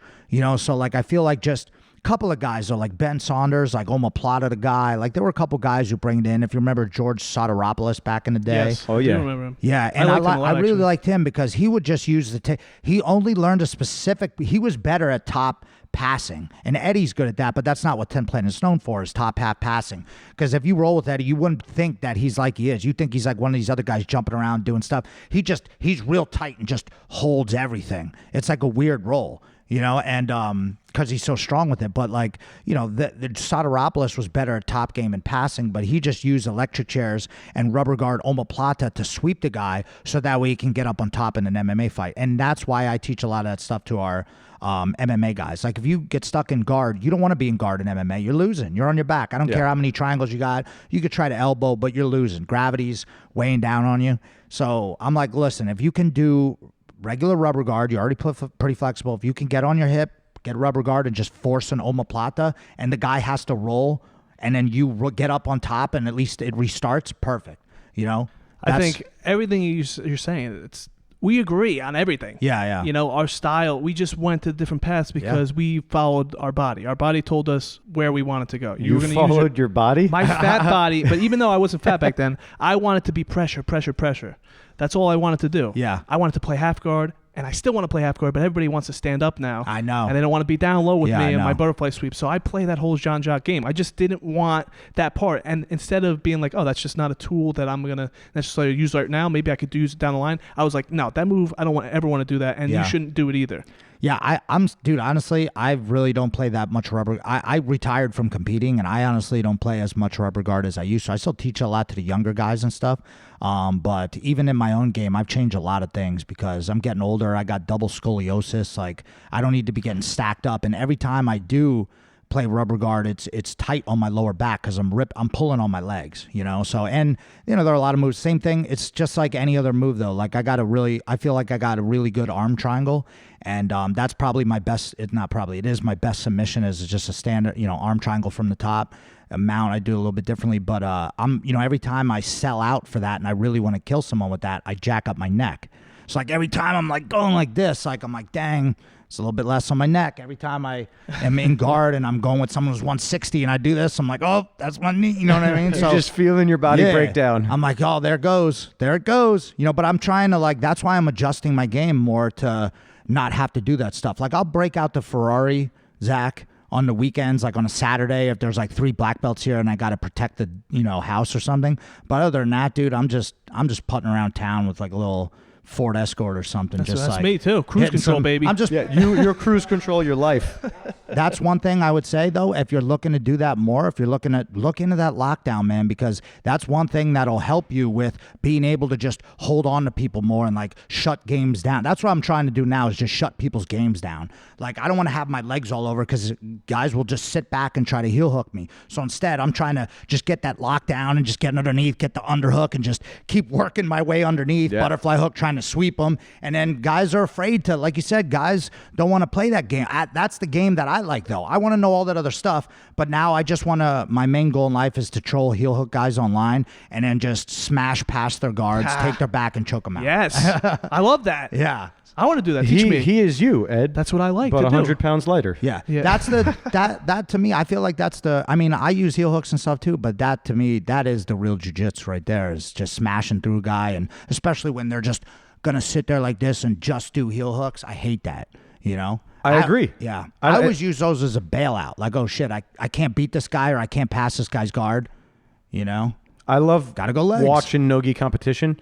[SPEAKER 3] So like I feel like just couple of guys though, like Ben Saunders, like Omoplata, the guy. Like there were a couple guys who bring it in. If you remember George Soteropoulos back in the day.
[SPEAKER 1] Yes.
[SPEAKER 4] Oh yeah.
[SPEAKER 1] I do remember him.
[SPEAKER 3] Yeah, and I really
[SPEAKER 1] actually
[SPEAKER 3] liked him because he would just use he only learned a specific. He was better at top passing, and Eddie's good at that. But that's not what 10 Planet is known for, is top half passing. Because if you roll with Eddie, you wouldn't think that he's like he is. You think he's like one of these other guys jumping around doing stuff. He's real tight and just holds everything. It's like a weird role. And because he's so strong with it. But the Soteropoulos was better at top game and passing, but he just used electric chairs and rubber guard omoplata to sweep the guy so that way he can get up on top in an MMA fight. And that's why I teach a lot of that stuff to our MMA guys. Like if you get stuck in guard, you don't want to be in guard in MMA. You're losing. You're on your back. I don't care how many triangles you got. You could try to elbow, but you're losing. Gravity's weighing down on you. So I'm like, listen, if you can do regular rubber guard, you're already pretty flexible. If you can get on your hip, get a rubber guard and just force an omoplata, and the guy has to roll, and then you get up on top, and at least it restarts, perfect.
[SPEAKER 1] I think everything you're saying, we agree on everything.
[SPEAKER 3] Yeah.
[SPEAKER 1] Our style, we just went to different paths because we followed our body. Our body told us where we wanted to go.
[SPEAKER 4] You
[SPEAKER 1] were gonna
[SPEAKER 4] followed your body?
[SPEAKER 1] My fat body, but even though I wasn't fat back then, I wanted to be pressure. That's all I wanted to do.
[SPEAKER 3] Yeah.
[SPEAKER 1] I wanted to play half guard, and I still want to play half guard, but everybody wants to stand up now.
[SPEAKER 3] I know.
[SPEAKER 1] And they don't want to be down low with
[SPEAKER 3] Yeah,
[SPEAKER 1] me
[SPEAKER 3] I
[SPEAKER 1] and my
[SPEAKER 3] know.
[SPEAKER 1] butterfly sweep. So I play that whole Jean-Jacques game. I just didn't want that part. And instead of being like, oh, that's just not a tool that I'm going to necessarily use right now, maybe I could use it down the line, I was like, no, that move, I don't ever want to do that, and you shouldn't do it either.
[SPEAKER 3] Yeah, dude, honestly, I really don't play that much rubber. I retired from competing, and I honestly don't play as much rubber guard as I used to. I still teach a lot to the younger guys and stuff. But even in my own game, I've changed a lot of things because I'm getting older. I got double scoliosis. Like, I don't need to be getting stacked up. And every time I do play rubber guard, it's tight on my lower back because I'm pulling on my legs, So, and there are a lot of moves. Same thing. It's just like any other move though. Like I feel like I got a really good arm triangle, and that's probably my best. It is my best submission, is just a standard, arm triangle from the top. A mount I do a little bit differently, but every time I sell out for that and I really want to kill someone with that, I jack up my neck. So like every time I'm like going like this, like I'm like, dang, it's a little bit less on my neck. Every time I am in guard and I'm going with someone who's 160 and I do this, I'm like, oh, that's my knee. You know what I mean?
[SPEAKER 4] You're just feeling your body break down.
[SPEAKER 3] I'm like, oh, there it goes. But I'm trying to that's why I'm adjusting my game more to not have to do that stuff. Like I'll break out the Ferrari, Zach, on the weekends, like on a Saturday, if there's like 3 black belts here and I got to protect the, house or something. But other than that, dude, I'm just putting around town with like a little Ford Escort or something.
[SPEAKER 1] That's me too. Cruise control, baby.
[SPEAKER 3] I'm just
[SPEAKER 4] you're cruise control your life.
[SPEAKER 3] That's one thing I would say though. If you're looking to do that more, if you're look into that lockdown, man, because that's one thing that'll help you with being able to just hold on to people more and like shut games down. That's what I'm trying to do now, is just shut people's games down. Like I don't want to have my legs all over because guys will just sit back and try to heel hook me. So instead, I'm trying to just get that lockdown and just get underneath, get the underhook, and just keep working my way underneath.
[SPEAKER 4] Yeah.
[SPEAKER 3] Butterfly hook, trying to sweep them, and then guys are afraid to, like you said, guys don't want to play that game. That's the game that I like though. I want to know all that other stuff, but now I just want to, my main goal in life is to troll heel hook guys online and then just smash past their guards, take their back and choke them out.
[SPEAKER 1] Yes. I love that.
[SPEAKER 3] Yeah.
[SPEAKER 1] I want to do that. Teach me.
[SPEAKER 4] He is you, Ed.
[SPEAKER 1] That's what I like
[SPEAKER 4] About
[SPEAKER 1] to
[SPEAKER 4] 100
[SPEAKER 1] do.
[SPEAKER 4] pounds lighter.
[SPEAKER 3] Yeah.
[SPEAKER 1] Yeah.
[SPEAKER 3] That's that to me, I feel like that's I mean, I use heel hooks and stuff too, but that to me, that is the real jiu-jitsu right there, is just smashing through a guy, and especially when they're just gonna sit there like this and just do heel hooks. I hate that,
[SPEAKER 4] I agree.
[SPEAKER 3] Yeah. I always use those as a bailout. Like, oh shit, I can't beat this guy, or I can't pass this guy's guard,
[SPEAKER 4] I love
[SPEAKER 3] Gotta go legs.
[SPEAKER 4] watching no-gi competition,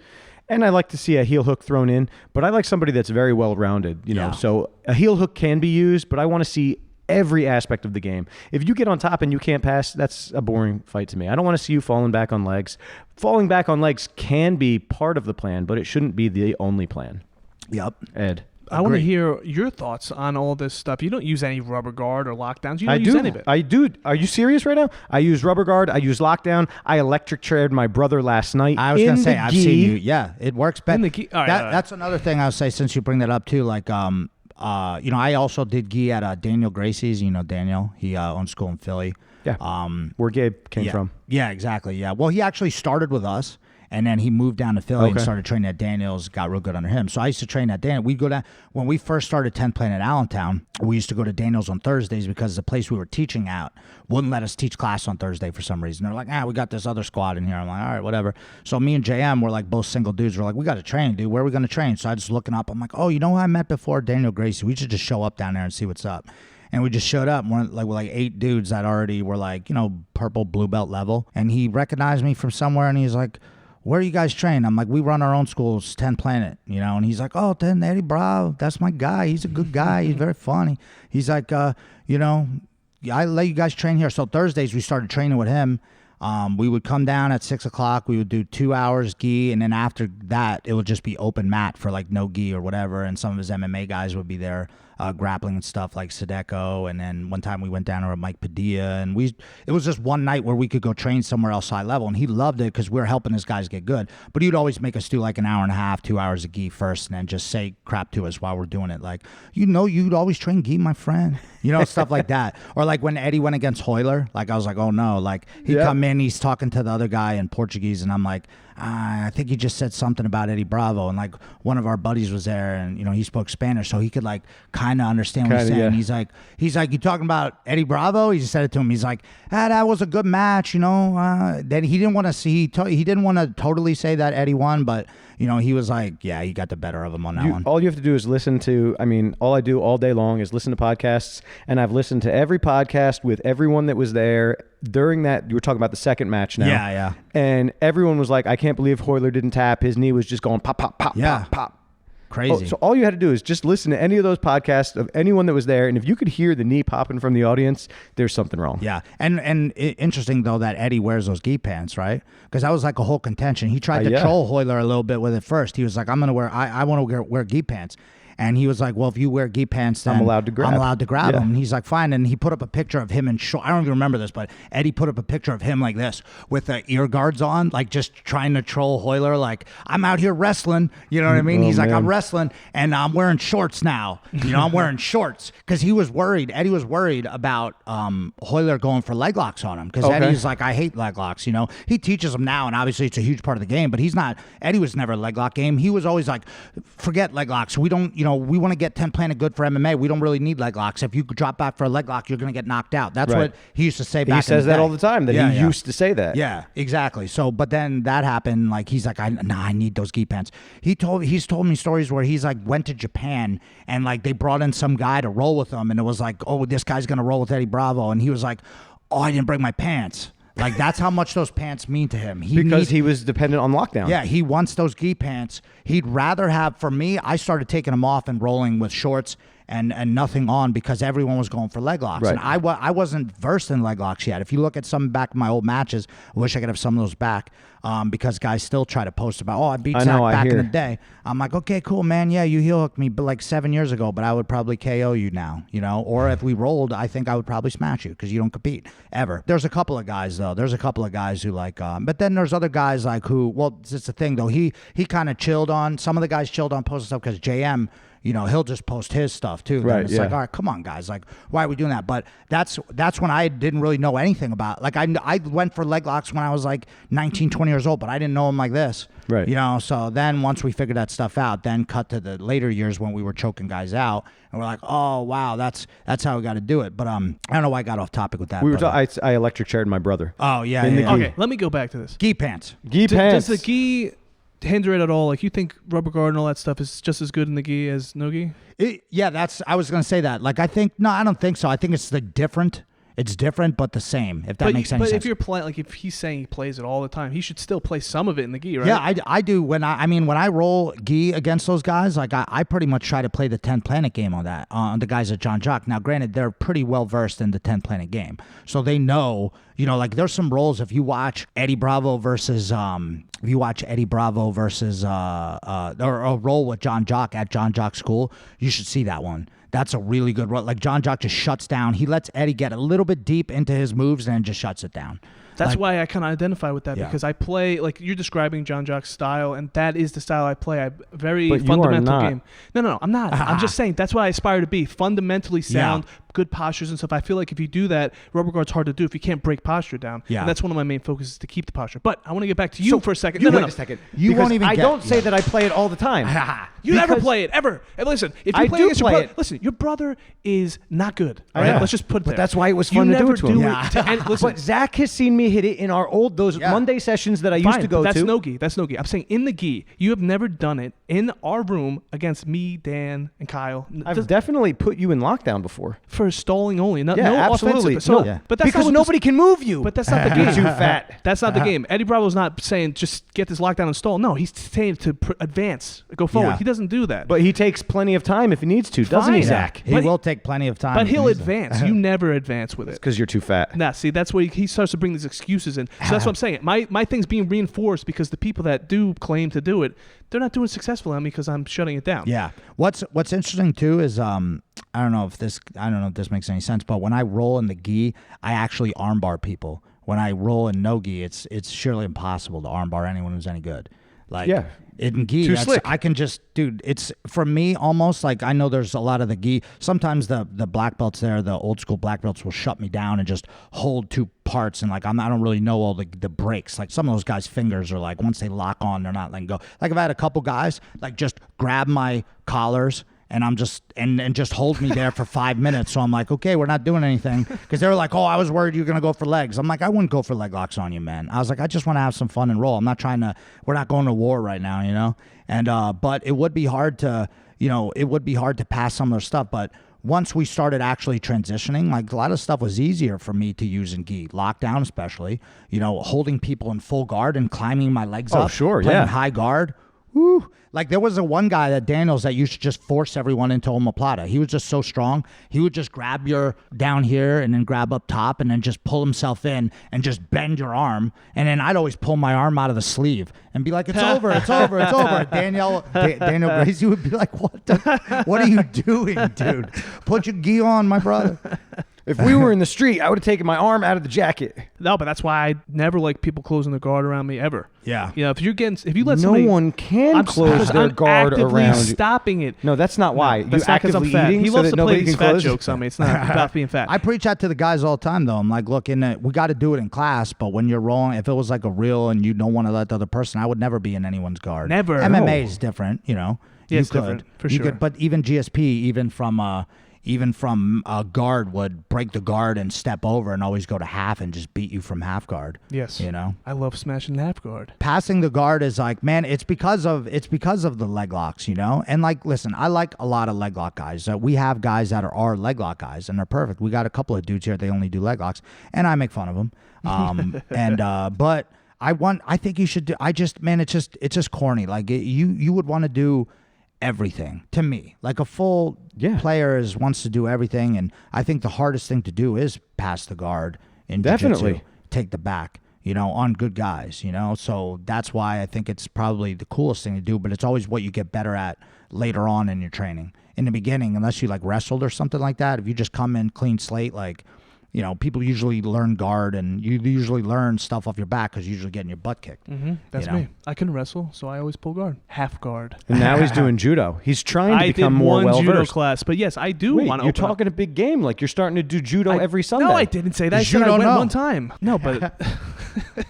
[SPEAKER 4] and I like to see a heel hook thrown in, but I like somebody that's very well-rounded,
[SPEAKER 3] Yeah.
[SPEAKER 4] So a heel hook can be used, but I want to see every aspect of the game. If you get on top and you can't pass, that's a boring fight to me. I don't want to see you falling back on legs. Falling back on legs can be part of the plan, but it shouldn't be the only plan.
[SPEAKER 3] Yep.
[SPEAKER 4] Ed.
[SPEAKER 1] I want to
[SPEAKER 3] Agreed.
[SPEAKER 1] hear your thoughts on all this stuff. You don't use any rubber guard or lockdowns. You don't
[SPEAKER 4] I
[SPEAKER 1] use
[SPEAKER 4] do.
[SPEAKER 1] any of it.
[SPEAKER 4] I do. Are you serious right now? I use rubber guard. I use lockdown. I electric chaired my brother last night.
[SPEAKER 3] I was
[SPEAKER 4] in
[SPEAKER 3] gonna say
[SPEAKER 4] the
[SPEAKER 3] I've
[SPEAKER 4] gi.
[SPEAKER 3] seen you. Yeah, it works better.
[SPEAKER 1] In the gi. All right, all right.
[SPEAKER 3] That's another thing I'll say since you bring that up too. Like I also did gi at Daniel Gracie's. You know Daniel. He owns school in Philly.
[SPEAKER 4] Yeah. Where Gabe came from.
[SPEAKER 3] Yeah, exactly. Yeah. Well, he actually started with us, and then he moved down to Philly and started training at Daniel's. Got real good under him. So I used to train at Daniel. We'd go down when we first started 10th Planet Allentown. We used to go to Daniel's on Thursdays because the place we were teaching at wouldn't let us teach class on Thursday for some reason. They're like, we got this other squad in here. I'm like, all right, whatever. So me and JM were like both single dudes. We're like, we got to train, dude. Where are we going to train? So I just looking up. I'm like, oh, you know who I met before? Daniel Gracie. We should just show up down there and see what's up. And we just showed up, and we're like 8 dudes that already were like, purple, blue belt level. And he recognized me from somewhere, and he's like, where are you guys trained? I'm like, we run our own schools, 10 Planet, And he's like, oh, 10 Eddie Bravo, that's my guy. He's a good guy. He's very funny. He's like, I let you guys train here. So Thursdays, we started training with him. We would come down at 6 o'clock. We would do 2 hours gi, and then after that, it would just be open mat for like no gi or whatever. And some of his MMA guys would be there grappling and stuff like Sadeko. And then one time we went down to Mike Padilla, and it was just one night where we could go train somewhere else high level, and he loved it because we were helping his guys get good. But he'd always make us do like an hour and a half, 2 hours of gi first, and then just say crap to us while we're doing it. Like, you'd always train gi, my friend. Stuff like that. Or like when Eddie went against Hoyler, like I was like, oh no, like he'd come in, he's talking to the other guy in Portuguese, and I'm like, I think he just said something about Eddie Bravo, and like one of our buddies was there, and he spoke Spanish, so he could like kind of understand what he's saying. Yeah. He's like, you talking about Eddie Bravo? He just said it to him. He's like, that was a good match, Then he didn't want to see, he didn't want to totally say that Eddie won, but he was like, yeah, you got the better of him on that one.
[SPEAKER 4] All you have to do is listen to, all I do all day long is listen to podcasts, and I've listened to every podcast with everyone that was there during that. You were talking about the second match now.
[SPEAKER 3] Yeah.
[SPEAKER 4] And everyone was like, I can't believe Hoyler didn't tap. His knee was just going pop, pop, pop, pop, pop.
[SPEAKER 3] Crazy.
[SPEAKER 4] So all you had to do is just listen to any of those podcasts of anyone that was there, and if you could hear the knee popping from the audience, there's something wrong.
[SPEAKER 3] Yeah, and interesting though that Eddie wears those gi pants, right? Because that was like a whole contention. He tried to troll Hoyler a little bit with it first. He was like, I want to wear gi pants. And he was like, well, if you wear gi pants, then
[SPEAKER 4] I'm allowed to grab
[SPEAKER 3] him. And he's like, fine. And he put up a picture of him in shorts. I don't even remember this, but Eddie put up a picture of him like this with the ear guards on, like just trying to troll Hoyler. Like, I'm out here wrestling. You know what I mean? He's like, I'm wrestling and I'm wearing shorts now. I'm wearing shorts because he was worried. Eddie was worried about Hoyler going for leg locks on him because Eddie's like, I hate leg locks. He teaches them now, and obviously it's a huge part of the game, but he's not. Eddie was never a leg lock game. He was always like, forget leg locks. We don't, we want to get 10 Planet good for MMA. We don't really need leg locks. If you drop back for a leg lock, you're going to get knocked out. That's what he used to say back in the day. He
[SPEAKER 4] says that all the time, that he used to say that.
[SPEAKER 3] Yeah, exactly. So, but then that happened. Like, he's like, I need those gi pants. He's told me stories where he's like went to Japan and like they brought in some guy to roll with him, and it was like, oh, this guy's going to roll with Eddie Bravo. And he was like, oh, I didn't bring my pants. Like, that's how much those pants mean to him.
[SPEAKER 4] Because he was dependent on lockdown.
[SPEAKER 3] Yeah, he wants those gi pants. He'd rather have, for me, I started taking them off and rolling with shorts and nothing on because everyone was going for leg locks.
[SPEAKER 4] Right.
[SPEAKER 3] And I wasn't versed in leg locks yet. If you look at some back of my old matches, I wish I could have some of those back because guys still try to post about, I beat Zach back in the day. I'm like, okay, cool, man. Yeah, you heel hooked me like 7 years ago, but I would probably KO you now, Or if we rolled, I think I would probably smash you because you don't compete ever. There's a couple of guys, though. There's a couple of guys who like, but then there's other guys like who, well, it's the thing, though. He kind of chilled on, some of the guys chilled on posting stuff because JM, he'll just post his stuff too.
[SPEAKER 4] Right,
[SPEAKER 3] it's like, all right, come on, guys. Like, why are we doing that? But that's when I didn't really know anything about. Like, I went for leg locks when I was like 19, 20 years old, but I didn't know them like this.
[SPEAKER 4] Right.
[SPEAKER 3] So then once we figured that stuff out, then cut to the later years when we were choking guys out, and we're like, oh wow, that's how we got to do it. But I don't know why I got off topic with that.
[SPEAKER 4] I electric chaired my brother.
[SPEAKER 3] Oh yeah.
[SPEAKER 1] Okay, let me go back to this.
[SPEAKER 3] Gi pants.
[SPEAKER 1] Does the gi hinder it at all? Like, you think rubber guard and all that stuff is just as good in the gi as no gi?
[SPEAKER 3] I was going to say that. Like, I don't think so. I think it's like different. It's different, but the same. If that makes any sense.
[SPEAKER 1] But if you're playing, like if he's saying he plays it all the time, he should still play some of it in the gi, right?
[SPEAKER 3] Yeah, I do. When I roll gi against those guys, like I pretty much try to play the 10 planet game on that on the guys at John Jock. Now, granted, they're pretty well versed in the 10 planet game, so they know. Like there's some roles. If you watch Eddie Bravo versus or a roll with John Jock at John Jock School, you should see that one. That's a really good role. Like John Jock just shuts down. He lets Eddie get a little bit deep into his moves and then just shuts it down.
[SPEAKER 1] That's why I kind of identify with that because I play like you're describing John Jock's style, and that is the style I play. Very fundamental game. No, I'm not. I'm just saying that's what I aspire to be. Fundamentally sound, good postures and stuff. I feel like if you do that, rubber guard's hard to do if you can't break posture down. Yeah. And that's one of my main focuses to keep the posture. But I want to get back to you for a second.
[SPEAKER 4] Wait a second. You won't even. I don't say that I play it all the time.
[SPEAKER 1] You never play it ever. And listen, if you play against your brother, listen, your brother is not good. All right, let's just put it there.
[SPEAKER 4] But that's why it was fun to do it to him.
[SPEAKER 1] And listen,
[SPEAKER 4] but Zach has seen me hit it in our old Monday sessions that I used to go
[SPEAKER 1] to.
[SPEAKER 4] That's
[SPEAKER 1] no gi. I'm saying in the gi, you have never done it in our room against me, Dan, and Kyle.
[SPEAKER 4] I've definitely put you in lockdown before
[SPEAKER 1] for stalling only. No
[SPEAKER 4] absolutely.
[SPEAKER 1] Offensive. But that's
[SPEAKER 4] because nobody can move you.
[SPEAKER 1] But that's not the game.
[SPEAKER 4] You're too fat.
[SPEAKER 1] That's not the game. Eddie Bravo's not saying just get this lockdown and stall. No, he's saying to advance, go forward. He doesn't do that.
[SPEAKER 4] But he takes plenty of time if he needs to, doesn't he, Zach?
[SPEAKER 3] He will take plenty of time.
[SPEAKER 1] But he'll advance. You never advance with it.
[SPEAKER 4] Because you're too fat.
[SPEAKER 1] Nah, see, that's where he starts to bring these excuses in. So that's what I'm saying. My thing's being reinforced because the people that do claim to do it, they're not doing it successfully on me because I'm shutting it down.
[SPEAKER 3] Yeah. What's interesting too is I don't know if this makes any sense, but when I roll in the gi, I actually armbar people. When I roll in no gi, it's surely impossible to armbar anyone who's any good. Like in gi, I can just, dude, it's for me almost like I know there's a lot of the gi. Sometimes the black belts there, the old school black belts will shut me down and just hold two parts. And like, I don't really know all the breaks. Like some of those guys' fingers are like, once they lock on, they're not letting go. Like I've had a couple guys like just grab my collars and I'm just and just hold me there for 5 minutes. So I'm like, okay, we're not doing anything because they were like, oh, I was worried you were gonna go for legs. I'm like, I wouldn't go for leg locks on you, man. I was like, I just want to have some fun and roll. I'm not trying to. We're not going to war right now, you know. And but it would be hard to, pass some of their stuff. But once we started actually transitioning, like a lot of stuff was easier for me to use in gi, lockdown especially. Holding people in full guard and climbing my legs up.
[SPEAKER 4] Oh, sure,
[SPEAKER 3] playing high guard. Woo. Like there was one guy at Daniels that used to just force everyone into omoplata. He was just so strong. He would just grab your down here and then grab up top and then just pull himself in and just bend your arm. And then I'd always pull my arm out of the sleeve and be like, it's over, it's over, it's over. Daniel Gracie would be like, what are you doing, dude? Put your gi on, my brother.
[SPEAKER 4] If we were in the street, I would have taken my arm out of the jacket.
[SPEAKER 1] No, but that's why I never like people closing the guard around me ever.
[SPEAKER 3] Yeah.
[SPEAKER 1] If you let somebody,
[SPEAKER 4] no one can close their guard around you.
[SPEAKER 1] Stopping it.
[SPEAKER 4] No, that's not why.
[SPEAKER 1] No, that's
[SPEAKER 4] you
[SPEAKER 1] not because I'm fat.
[SPEAKER 4] He
[SPEAKER 1] loves
[SPEAKER 4] so
[SPEAKER 1] to play these fat
[SPEAKER 4] close
[SPEAKER 1] jokes on me. It's not about being fat.
[SPEAKER 3] I preach that to the guys all the time, though. I'm like, look, we got to do it in class, but when you're rolling, if it was like a real and you don't want to let the other person, I would never be in anyone's guard.
[SPEAKER 1] Never.
[SPEAKER 3] MMA is different, Yeah,
[SPEAKER 1] it's different for sure.
[SPEAKER 3] But even GSP, even from a guard would break the guard and step over and always go to half and just beat you from half guard.
[SPEAKER 1] Yes. I love smashing half guard.
[SPEAKER 3] Passing the guard is like, man, it's because of the leg locks, And like, listen, I like a lot of leg lock guys. We have guys that are our leg lock guys and they're perfect. We got a couple of dudes here, they only do leg locks and I make fun of them. But I think you should do, it's just corny. Like you would want to do everything to me. Like a full player wants to do everything, and I think the hardest thing to do is pass the guard in jiu-jitsu, take the back, on good guys, So that's why I think it's probably the coolest thing to do, but it's always what you get better at later on in your training. In the beginning, unless you like wrestled or something like that, if you just come in clean slate, like people usually learn guard and you usually learn stuff off your back because you're usually getting your butt kicked.
[SPEAKER 1] Mm-hmm. That's me. I can wrestle, so I always pull guard. Half guard.
[SPEAKER 4] And now he's doing judo. He's trying to become more well-versed.
[SPEAKER 1] I did one judo class, but yes, I do want to
[SPEAKER 4] You're talking a big game. Like you're starting to do judo every Sunday.
[SPEAKER 1] No, I didn't say that. I said I went one time. No, but...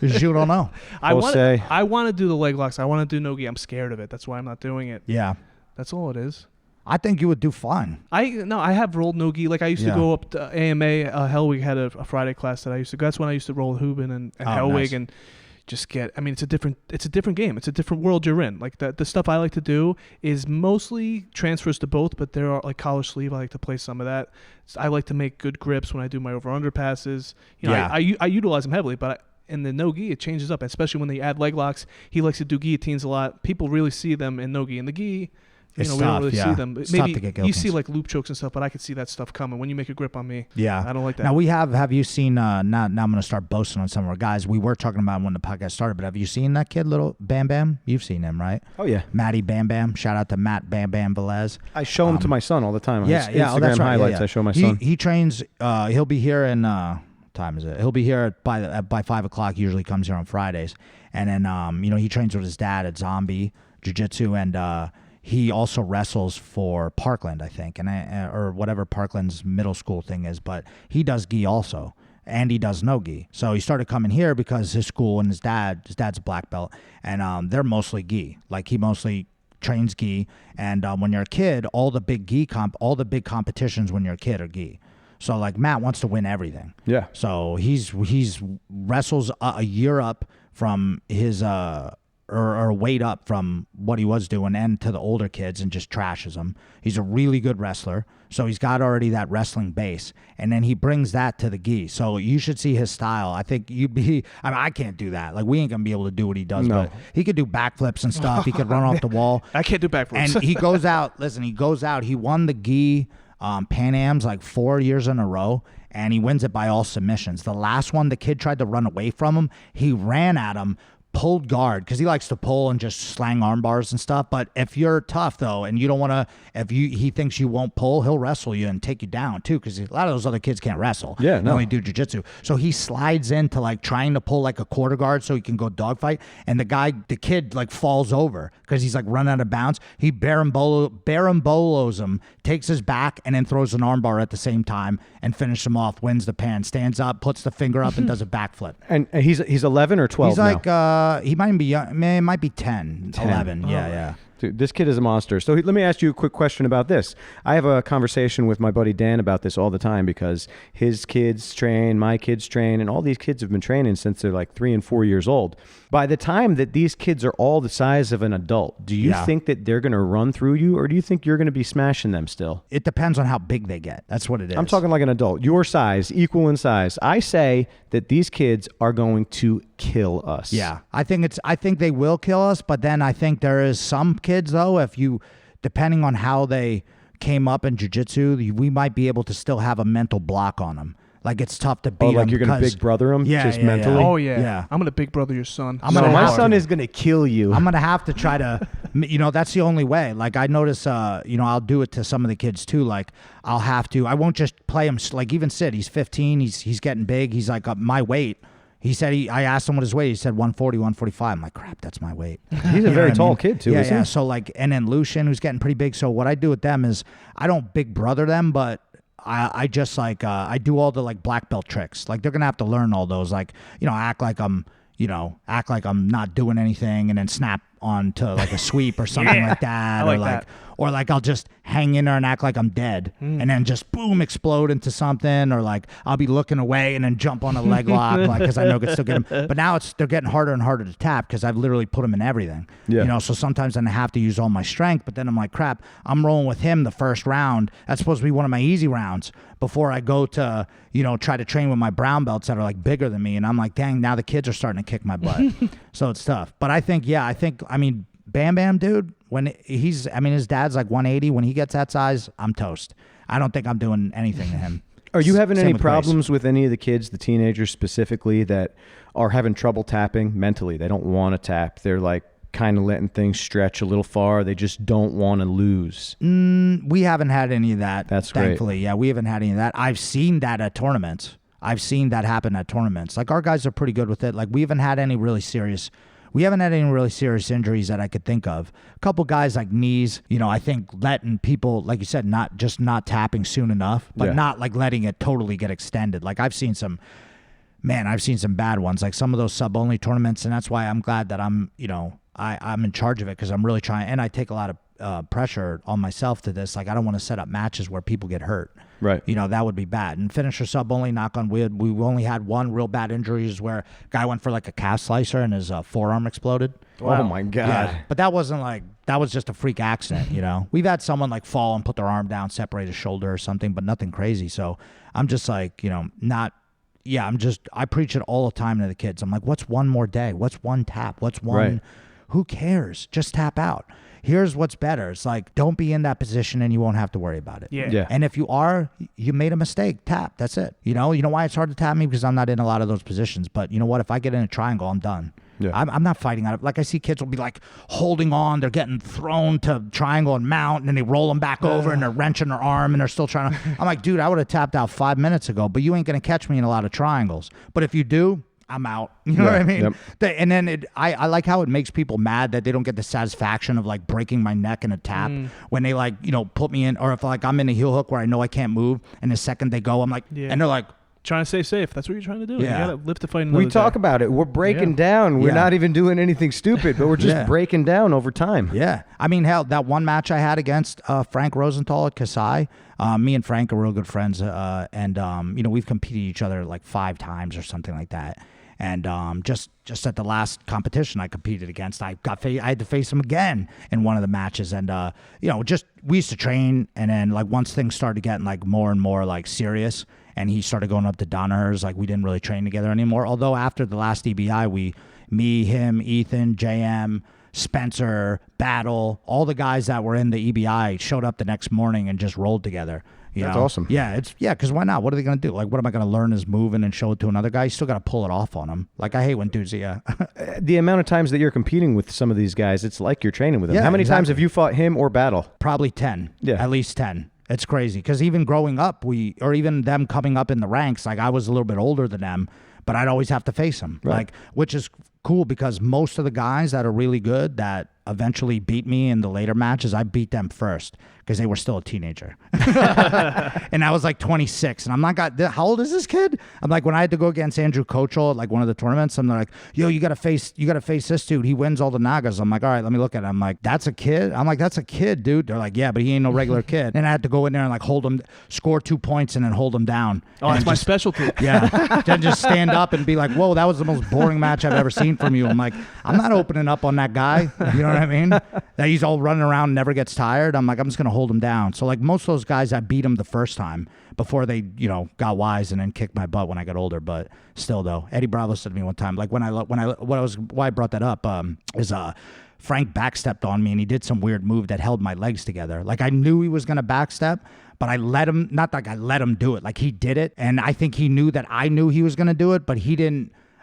[SPEAKER 3] you don't know.
[SPEAKER 1] I want to do the leg locks. I want to do no-gi. I'm scared of it. That's why I'm not doing it.
[SPEAKER 3] Yeah.
[SPEAKER 1] That's all it is.
[SPEAKER 3] I think you would do fine.
[SPEAKER 1] I have rolled no-gi. Like I used to go up to AMA. Hellwig had a Friday class that I used to go. That's when I used to roll Hubin and Hellwig. Nice. And just get. I mean, it's a different game. It's a different world you're in. Like the stuff I like to do is mostly transfers to both, but there are like collar sleeve. I like to play some of that. I like to make good grips when I do my over/under passes. You know, I utilize them heavily, but in the no-gi, it changes up, especially when they add leg locks. He likes to do guillotines a lot. People really see them in no-gi. In the gi, we don't really see them.
[SPEAKER 3] It's
[SPEAKER 1] Maybe
[SPEAKER 3] tough to get
[SPEAKER 1] you see like loop chokes and stuff, but I could see that stuff coming when you make a grip on me.
[SPEAKER 3] Yeah,
[SPEAKER 1] I don't like that.
[SPEAKER 3] Now we have you seen? Now I'm going to start boasting on some of our guys. We were talking about him when the podcast started, but have you seen that kid, little Bam Bam? You've seen him, right?
[SPEAKER 4] Oh yeah,
[SPEAKER 3] Matty Bam Bam. Shout out to Matt Bam Bam Velez.
[SPEAKER 4] I show him to my son all the time. On
[SPEAKER 3] Yeah,
[SPEAKER 4] his
[SPEAKER 3] yeah.
[SPEAKER 4] Instagram
[SPEAKER 3] That's right.
[SPEAKER 4] highlights.
[SPEAKER 3] Yeah.
[SPEAKER 4] I show my son.
[SPEAKER 3] He trains. He'll be here in. Time is it? He'll be here by 5:00. Usually comes here on Fridays, and then he trains with his dad at Zombie Jiu-Jitsu, and he also wrestles for Parkland, I think, and or whatever Parkland's middle school thing is. But he does gi also, and he does no gi. So he started coming here because his school and his dad's a black belt, and they're mostly gi. Like he mostly trains gi, and when you're a kid, all the big competitions when you're a kid are gi. So like Matt wants to win everything.
[SPEAKER 4] Yeah.
[SPEAKER 3] So he's wrestles a year up from his or weight up from what he was doing and to the older kids and just trashes them. He's a really good wrestler. So he's got already that wrestling base, and then he brings that to the gi. So you should see his style. I think I can't do that. Like we ain't gonna be able to do what he does, but he could do backflips and stuff. He could run off the wall.
[SPEAKER 1] I can't do backflips.
[SPEAKER 3] And he goes out. Listen, he goes out. He won the gi Pan Am's like 4 years in a row, and he wins it by all submissions. The last one, the kid tried to run away from him. He ran at him, pulled guard, because he likes to pull and just slang arm bars and stuff. But if you're tough though, and you don't want to, he thinks you won't pull, he'll wrestle you and take you down too, because a lot of those other kids can't wrestle.
[SPEAKER 4] Yeah,
[SPEAKER 3] They
[SPEAKER 4] no.
[SPEAKER 3] only do jiu-jitsu. So he slides into like trying to pull like a quarter guard so he can go dogfight, and the kid like falls over because he's like run out of bounds. He barambolos him, takes his back, and then throws an armbar at the same time and finishes him off, wins the pan, stands up, puts the finger up, and does a backflip.
[SPEAKER 4] And he's 11 or 12
[SPEAKER 3] He's
[SPEAKER 4] now.
[SPEAKER 3] like he might be young. Man, it might be 10, 11. Yeah.
[SPEAKER 4] Dude, this kid is a monster. So let me ask you a quick question about this. I have a conversation with my buddy Dan about this all the time because his kids train, my kids train, and all these kids have been training since they're like 3 and 4 years old. By the time that these kids are all the size of an adult, do you think that they're going to run through you, or do you think you're going to be smashing them still?
[SPEAKER 3] It depends on how big they get. That's what it is.
[SPEAKER 4] I'm talking like an adult, your size, equal in size. I say that these kids are going to kill us.
[SPEAKER 3] Yeah, I think they will kill us, but then I think there is some kids though, depending on how they came up in jiu-jitsu, we might be able to still have a mental block on them. Like it's tough to beat them.
[SPEAKER 4] Like you're going to big brother them just mentally?
[SPEAKER 1] Oh yeah. I'm going to big brother your son.
[SPEAKER 4] My son is going to kill you.
[SPEAKER 3] I'm going to have to try to, that's the only way. Like I notice, I'll do it to some of the kids too. Like I won't just play him. Like even Sid, he's 15. He's getting big. He's like my weight. He said I asked him what his weight. He said 140, 145. I'm like, crap, that's my weight.
[SPEAKER 4] He's a very tall kid too, isn't he?
[SPEAKER 3] So like, and then Lucian, who's getting pretty big. So what I do with them is I don't big brother them, but I just like I do all the like black belt tricks. Like they're gonna have to learn all those. Like act like I'm not doing anything, and then snap onto like a sweep or something like that.
[SPEAKER 1] I like that.
[SPEAKER 3] Or like I'll just hang in there and act like I'm dead, and then just boom, explode into something. Or like I'll be looking away and then jump on a leg lock, like because I know I can still get them. But now they're getting harder and harder to tap because I've literally put them in everything.
[SPEAKER 4] Yeah.
[SPEAKER 3] So sometimes then I have to use all my strength. But then I'm like, crap, I'm rolling with him the first round. That's supposed to be one of my easy rounds before I go to try to train with my brown belts that are like bigger than me. And I'm like, dang, now the kids are starting to kick my butt. So it's tough. But I think Bam Bam, dude, when his dad's like 180. When he gets that size, I'm toast. I don't think I'm doing anything to him.
[SPEAKER 4] Are you having
[SPEAKER 3] Same
[SPEAKER 4] any
[SPEAKER 3] with
[SPEAKER 4] problems with any of the kids, the teenagers specifically, that are having trouble tapping mentally? They don't want to tap. They're like kind of letting things stretch a little far. They just don't want to lose.
[SPEAKER 3] We haven't had any of that.
[SPEAKER 4] That's
[SPEAKER 3] thankfully.
[SPEAKER 4] great.
[SPEAKER 3] Yeah, we haven't had any of that. I've seen that at tournaments. I've seen that happen at tournaments. Like our guys are pretty good with it. Like we haven't had any really serious injuries that I could think of. A couple guys like knees, I think letting people, like you said, not tapping soon enough, but not like letting it totally get extended. Like I've seen some bad ones, like some of those sub-only tournaments, and that's why I'm glad that I'm in charge of it, because I'm really trying, and I take a lot of pressure on myself to this. Like, I don't want to set up matches where people get hurt.
[SPEAKER 4] Right.
[SPEAKER 3] You know, that would be bad. And finisher sub only, knock on wood. We only had one real bad injury is where a guy went for like a calf slicer and his forearm exploded.
[SPEAKER 4] Wow. Oh my God.
[SPEAKER 3] Yeah. But that wasn't like, that was just a freak accident, you know. We've had someone like fall and put their arm down, separate a shoulder or something, but nothing crazy. So I'm just like, you know, I preach it all the time to the kids. I'm like, what's one more day? What's one tap? What's one?
[SPEAKER 4] Right.
[SPEAKER 3] Who cares? Just tap out. Here's what's better. It's like, don't be in that position and you won't have to worry about it.
[SPEAKER 1] Yeah.
[SPEAKER 3] And if you are, you made a mistake, tap. That's it. You know why it's hard to tap me? Because I'm not in a lot of those positions. But you know what? If I get in a triangle, I'm done.
[SPEAKER 4] Yeah.
[SPEAKER 3] I'm not fighting out of, like, I see kids will be like holding on. They're getting thrown to triangle and mount, and then they roll them back over and they're wrenching their arm and they're still trying to. I'm like, dude, I would have tapped out 5 minutes ago, but you ain't going to catch me in a lot of triangles. But if you do, I'm out. You know what I mean?
[SPEAKER 4] Yep.
[SPEAKER 3] And then I like how it makes people mad that they don't get the satisfaction of like breaking my neck in a tap when they like, you know, put me in, or if like I'm in a heel hook where I know I can't move, and the second they go, I'm like, and they're like,
[SPEAKER 1] trying to stay safe. That's what you're trying to do.
[SPEAKER 3] Yeah.
[SPEAKER 1] You gotta live to fight another
[SPEAKER 4] We talk
[SPEAKER 1] day.
[SPEAKER 4] about it. We're breaking down. We're not even doing anything stupid, but we're just breaking down over time.
[SPEAKER 3] Yeah. I mean, hell, that one match I had against Frank Rosenthal at Kasai, me and Frank are real good friends, and you know, we've competed each other like 5 times or something like that. And just at the last competition I competed against, I had to face him again in one of the matches. And you know, just we used to train, and then like once things started getting like more and more like serious, and he started going up to Donner's, like we didn't really train together anymore. Although after the last EBI, me, him, Ethan, JM, Spencer, Battle, all the guys that were in the EBI showed up the next morning and just rolled together.
[SPEAKER 4] That's awesome.
[SPEAKER 3] Yeah, because why not? What are they going to do? Like, what am I going to learn his move and then show it to another guy? You still got to pull it off on him. Like, I hate when dudes,
[SPEAKER 4] The amount of times that you're competing with some of these guys, it's like you're training with them.
[SPEAKER 3] Yeah,
[SPEAKER 4] How many times
[SPEAKER 3] exactly.
[SPEAKER 4] have you fought him or Battle?
[SPEAKER 3] Probably 10.
[SPEAKER 4] Yeah.
[SPEAKER 3] At least 10. It's crazy. Because even growing up, or even them coming up in the ranks, like I was a little bit older than them, but I'd always have to face them.
[SPEAKER 4] Right.
[SPEAKER 3] Like, which is cool because most of the guys that are really good that eventually beat me in the later matches, I beat them first because they were still a teenager. And I was like 26, and I'm not how old is this kid? I'm like, when I had to go against Andrew Kochel at like one of the tournaments, I'm like, yo, you gotta face this dude. He wins all the Nagas. I'm like, all right, let me look at it. I'm like, that's a kid? I'm like, that's a kid, dude. They're like, yeah, but he ain't no regular kid. And I had to go in there and like hold him, score 2 points, and then hold him down.
[SPEAKER 1] Oh, that's my specialty.
[SPEAKER 3] Yeah. Then just stand up and be like, whoa, that was the most boring match I've ever seen from you. I'm like, I'm not opening up on that guy. You know what I mean? That he's all running around, never gets tired. I'm like, I'm just going to hold him down. So like most of those guys, I beat them the first time before they, you know, got wise and then kicked my butt when I got older. But still though, Eddie Bravo said to me one time, like why I brought that up is Frank backstepped on me and he did some weird move that held my legs together. Like I knew he was going to backstep, but I let him, not like I let him do it. Like he did it. And I think he knew that I knew he was going to do it, but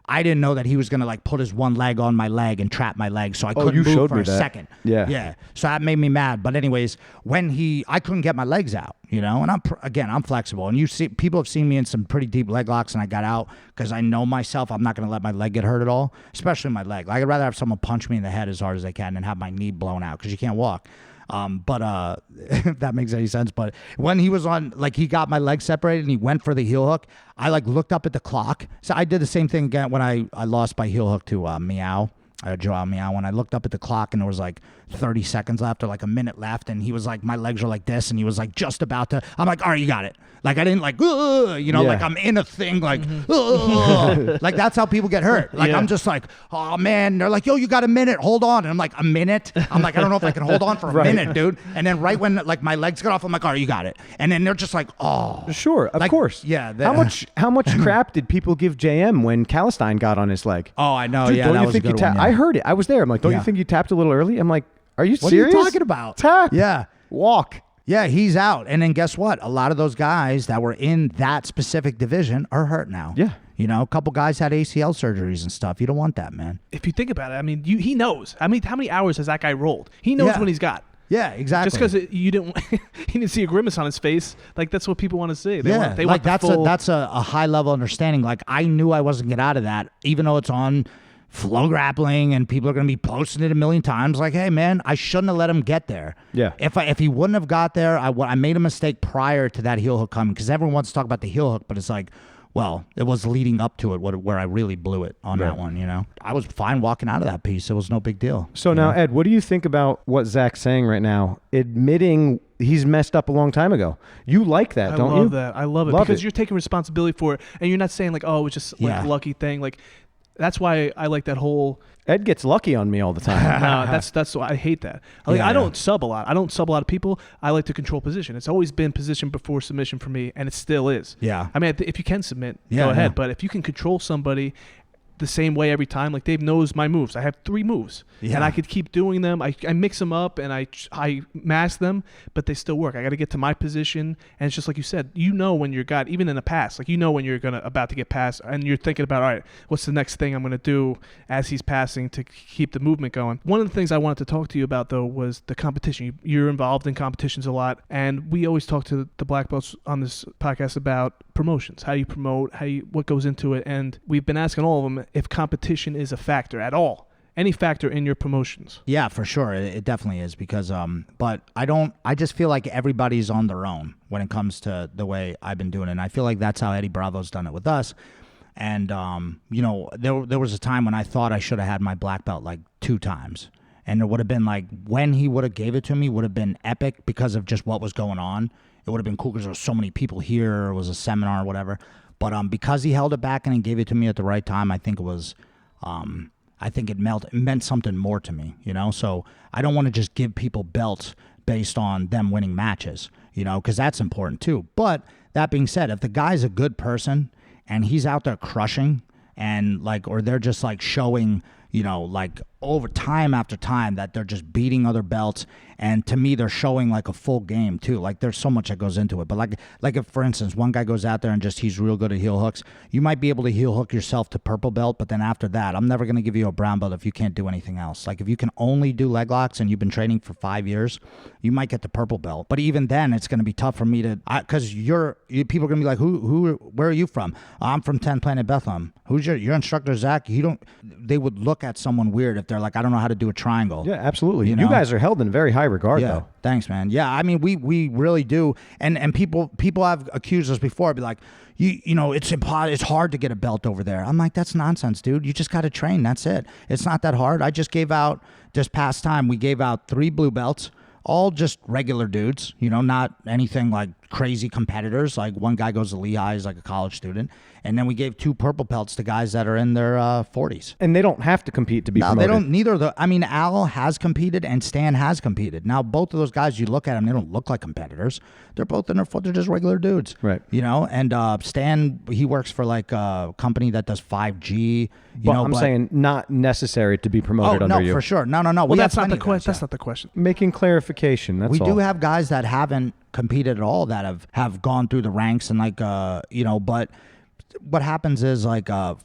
[SPEAKER 3] I didn't know that he was going to like put his one leg on my leg and trap my leg. So I couldn't move for a second.
[SPEAKER 4] Yeah.
[SPEAKER 3] So that made me mad. But anyways, I couldn't get my legs out, you know, and I'm flexible. And people have seen me in some pretty deep leg locks and I got out because I know myself. I'm not going to let my leg get hurt at all, especially my leg. Like I'd rather have someone punch me in the head as hard as they can and have my knee blown out because you can't walk. But if that makes any sense. But when he was on, like he got my legs separated and he went for the heel hook, I like looked up at the clock. So I did the same thing again when I lost by heel hook to Meow. Joao Meow, when I looked up at the clock and there was like 30 seconds left or like a minute left, and he was like, my legs were like this, and he was like just about to, I'm like, all right, you got it. Like I didn't like, like I'm in a thing, like, like that's how people get hurt. Like I'm just like, oh man, they're like, yo, you got a minute, hold on. And I'm like, a minute? I'm like, I don't know if I can hold on for a minute, dude. And then right when like my legs get off, I'm like, all right, you got it. And then they're just like, oh.
[SPEAKER 4] Sure, of course.
[SPEAKER 3] Yeah.
[SPEAKER 4] How much crap did people give JM when Calistine got on his leg?
[SPEAKER 3] Oh, I know.
[SPEAKER 4] Dude,
[SPEAKER 3] yeah,
[SPEAKER 4] don't
[SPEAKER 3] that
[SPEAKER 4] you
[SPEAKER 3] was
[SPEAKER 4] think
[SPEAKER 3] a good one.
[SPEAKER 4] I heard it. I was there. I'm like, don't you think you tapped a little early? I'm like, are you serious?
[SPEAKER 3] What are you talking about?
[SPEAKER 4] Tap.
[SPEAKER 3] Yeah.
[SPEAKER 4] Walk.
[SPEAKER 3] Yeah, he's out. And then guess what? A lot of those guys that were in that specific division are hurt now.
[SPEAKER 4] Yeah.
[SPEAKER 3] You know, a couple guys had ACL surgeries and stuff. You don't want that, man.
[SPEAKER 1] If you think about it, I mean, he knows. I mean, how many hours has that guy rolled? He knows when he's got.
[SPEAKER 3] Yeah, exactly.
[SPEAKER 1] Just because you didn't, he didn't see a grimace on his face, like that's what people want to see. They want
[SPEAKER 3] like
[SPEAKER 1] the
[SPEAKER 3] that's a high level understanding. Like I knew I wasn't gonna get out of that, even though it's on Flow Grappling and people are gonna be posting it a million times. Like, hey man, I shouldn't have let him get there.
[SPEAKER 4] Yeah.
[SPEAKER 3] If he wouldn't have got there, I made a mistake prior to that heel hook coming, because everyone wants to talk about the heel hook, but it's like, Well, it was leading up to it where I really blew it on that one, I was fine walking out of that piece. It was no big deal.
[SPEAKER 4] So now, Ed, what do you think about what Zach's saying right now, admitting he's messed up a long time ago? You like that, don't you?
[SPEAKER 1] I love that. I love it because you're taking responsibility for it, and you're not saying like, oh, it was just like a lucky thing. Like, that's why I like that whole...
[SPEAKER 4] Ed gets lucky on me all the time.
[SPEAKER 1] No, that's why I hate that. I don't sub a lot. I don't sub a lot of people. I like to control position. It's always been position before submission for me, and it still is.
[SPEAKER 3] Yeah.
[SPEAKER 1] I mean, if you can submit, go ahead.
[SPEAKER 3] Yeah.
[SPEAKER 1] But if you can control somebody the same way every time, like Dave knows my moves. I have 3 moves, and I could keep doing them. I mix them up and I mask them, but they still work. I got to get to my position, and it's just like you said. When you're even in a pass, like when you're about to get past, and you're thinking about, all right, what's the next thing I'm gonna do as he's passing to keep the movement going. One of the things I wanted to talk to you about though was the competition. You're involved in competitions a lot, and we always talk to the black belts on this podcast about promotions, how you promote, what goes into it, and we've been asking all of them if competition is a factor at all, any factor in your promotions.
[SPEAKER 3] Yeah, for sure, it definitely is because but I just feel like everybody's on their own when it comes to the way I've been doing it, and I feel like that's how Eddie Bravo's done it with us. And there was a time when I thought I should have had my black belt like 2 times, and it would have been like, when he would have gave it to me would have been epic because of just what was going on. It would have been cool because there was so many people here, or it was a seminar or whatever. But because he held it back and he gave it to me at the right time, I think it was, it meant something more to me, So I don't want to just give people belts based on them winning matches, because that's important too. But that being said, if the guy's a good person and he's out there crushing and or they're just like showing, over time after time that they're just beating other belts, and to me they're showing like a full game too. Like there's so much that goes into it. But like if for instance one guy goes out there and he's real good at heel hooks, you might be able to heel hook yourself to purple belt, but then after that I'm never going to give you a brown belt if you can't do anything else. Like if you can only do leg locks and you've been training for 5 years, you might get the purple belt. But even then it's going to be tough for me to, because people are going to be like, where are you from? I'm from 10 Planet Bethlehem. Who's your instructor, Zach? They would look at someone weird if they're like, I don't know how to do a triangle.
[SPEAKER 4] Yeah, absolutely. You guys are held in very high regard, though.
[SPEAKER 3] Thanks, man. Yeah, I mean, we really do. And people have accused us before, be like, it's hard to get a belt over there. I'm like, that's nonsense, dude. You just got to train. That's it. It's not that hard. I just gave out, this past time, we gave out 3 blue belts, all just regular dudes, not anything like crazy competitors. Like one guy goes to Lehigh, he's like a college student. And then we gave 2 purple belts to guys that are in their 40s.
[SPEAKER 4] And they don't have to compete to be promoted.
[SPEAKER 3] No, they don't. Neither of the. I mean, Al has competed and Stan has competed. Now, both of those guys, you look at them, they don't look like competitors. They're both in their 40s. They're just regular dudes.
[SPEAKER 4] Right.
[SPEAKER 3] And Stan, he works for like a company that does 5G.
[SPEAKER 4] I'm saying not necessary to be promoted under you.
[SPEAKER 3] No, for sure. No.
[SPEAKER 1] Well, that's not the question. That's not the question.
[SPEAKER 4] Making clarification. That's all.
[SPEAKER 3] We do have guys that haven't competed at all that have gone through the ranks and but what happens is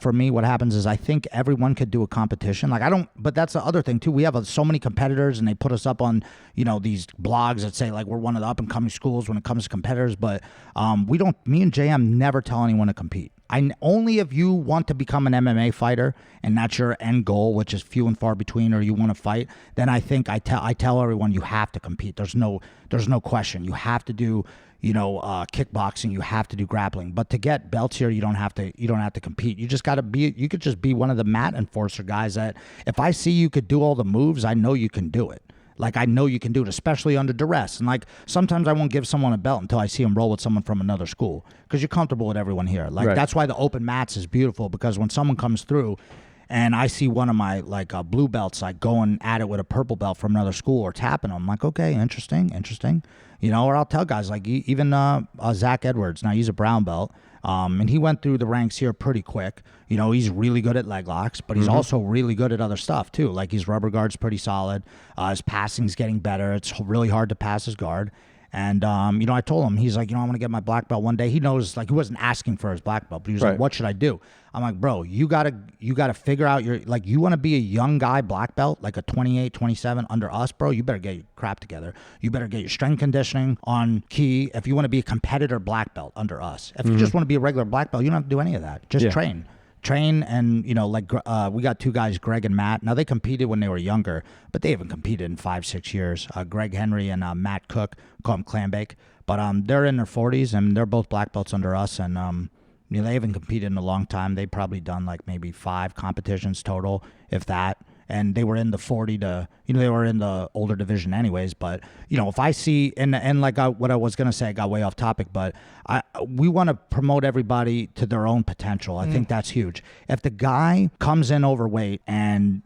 [SPEAKER 3] for me, what happens is I think everyone could do a competition. But that's the other thing too. We have so many competitors and they put us up on, these blogs that say like we're one of the up and coming schools when it comes to competitors. But me and JM never tell anyone to compete. Only if you want to become an MMA fighter and that's your end goal, which is few and far between, or you want to fight, then I think I tell everyone you have to compete. There's no question. You have to do kickboxing, you have to do grappling. But to get belts here, you don't have to compete. You just got to you could just be one of the mat enforcer guys that if I see you could do all the moves, I know you can do it. Like, I know you can do it, especially under duress. And, like, sometimes I won't give someone a belt until I see them roll with someone from another school because you're comfortable with everyone here. Like, That's why the open mats is beautiful, because when someone comes through and I see one of my, blue belts, going at it with a purple belt from another school or tapping them, I'm like, okay, interesting. Or I'll tell guys, even Zach Edwards, now he's a brown belt. And he went through the ranks here pretty quick. He's really good at leg locks, but he's also really good at other stuff too. Like his rubber guard's pretty solid. His passing's getting better. It's really hard to pass his guard. And, I told him, he's like, I want to get my black belt one day. He knows, he wasn't asking for his black belt, but he was like, what should I do? I'm like, bro, you gotta figure out you want to be a young guy black belt, like a 28, 27 under us, bro, you better get your crap together. You better get your strength conditioning on key if you want to be a competitor black belt under us. If you just want to be a regular black belt, you don't have to do any of that. Just train. And, we got 2 guys, Greg and Matt. Now, they competed when they were younger, but they haven't competed in 5-6 years. Greg Henry and Matt Cook, call him Clambake. But they're in their 40s, and they're both black belts under us. And, You know, they haven't competed in a long time. They've probably done like maybe 5 competitions total, if that. And they were in the 40 to, they were in the older division anyways. But, if I see, and like what I was going to say, I got way off topic, but we want to promote everybody to their own potential. I think that's huge. If the guy comes in overweight and,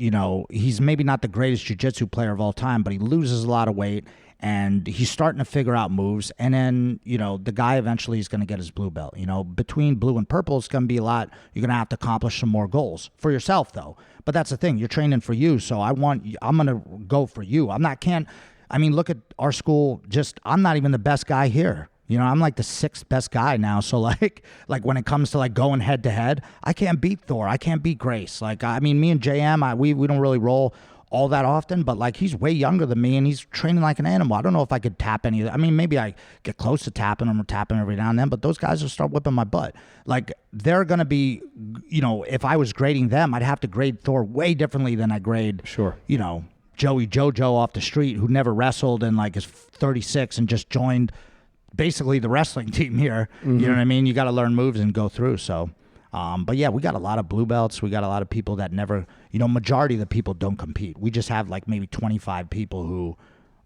[SPEAKER 3] he's maybe not the greatest jiu-jitsu player of all time, but he loses a lot of weight and he's starting to figure out moves, and then, the guy eventually is going to get his blue belt. Between blue and purple, it's going to be a lot. You're going to have to accomplish some more goals for yourself, though. But that's the thing. You're training for you, so I'm going to go for you. Look at our school. I'm not even the best guy here. I'm like the 6th best guy now. So like when it comes to like going head to head, I can't beat Thor. I can't beat Grace. Me and JM, we don't really roll all that often, but like he's way younger than me and he's training like an animal. I don't know if I could tap any of that. Maybe I get close to tapping him or tapping every now and then, but those guys will start whipping my butt. Like they're going to be, if I was grading them, I'd have to grade Thor way differently than I grade,
[SPEAKER 4] sure,
[SPEAKER 3] Joey Jojo off the street who never wrestled and like is 36 and just joined basically the wrestling team here. Mm-hmm. You know what I mean? You got to learn moves and go through. So, but yeah, we got a lot of blue belts. We got a lot of people that never, majority of the people don't compete. We just have like maybe 25 people who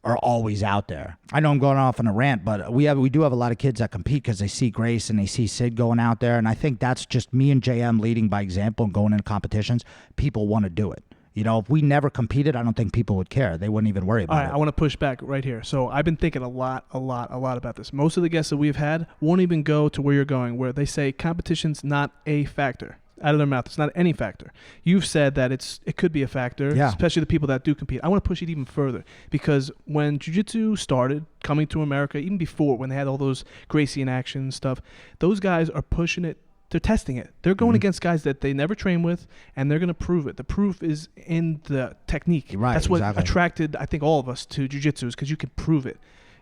[SPEAKER 3] are always out there. I know I'm going off on a rant, but we do have a lot of kids that compete because they see Grace and they see Sid going out there. And I think that's just me and JM leading by example and going into competitions. People want to do it. If we never competed, I don't think people would care. They wouldn't even worry about it.
[SPEAKER 1] All right, I want to push back right here. So I've been thinking a lot about this. Most of the guests that we've had won't even go to where you're going, where they say competition's not a factor. Out of their mouth, it's not any factor. You've said that it could be a factor, especially the people that do compete. I want to push it even further because when jiu-jitsu started coming to America, even before when they had all those Gracie in action stuff, those guys are pushing it. They're testing it. They're going against guys that they never train with, and they're going to prove it. The proof is in the technique.
[SPEAKER 3] Right,
[SPEAKER 1] that's what
[SPEAKER 3] exactly.
[SPEAKER 1] attracted, I think, all of us to jiu-jitsu is because you can prove it.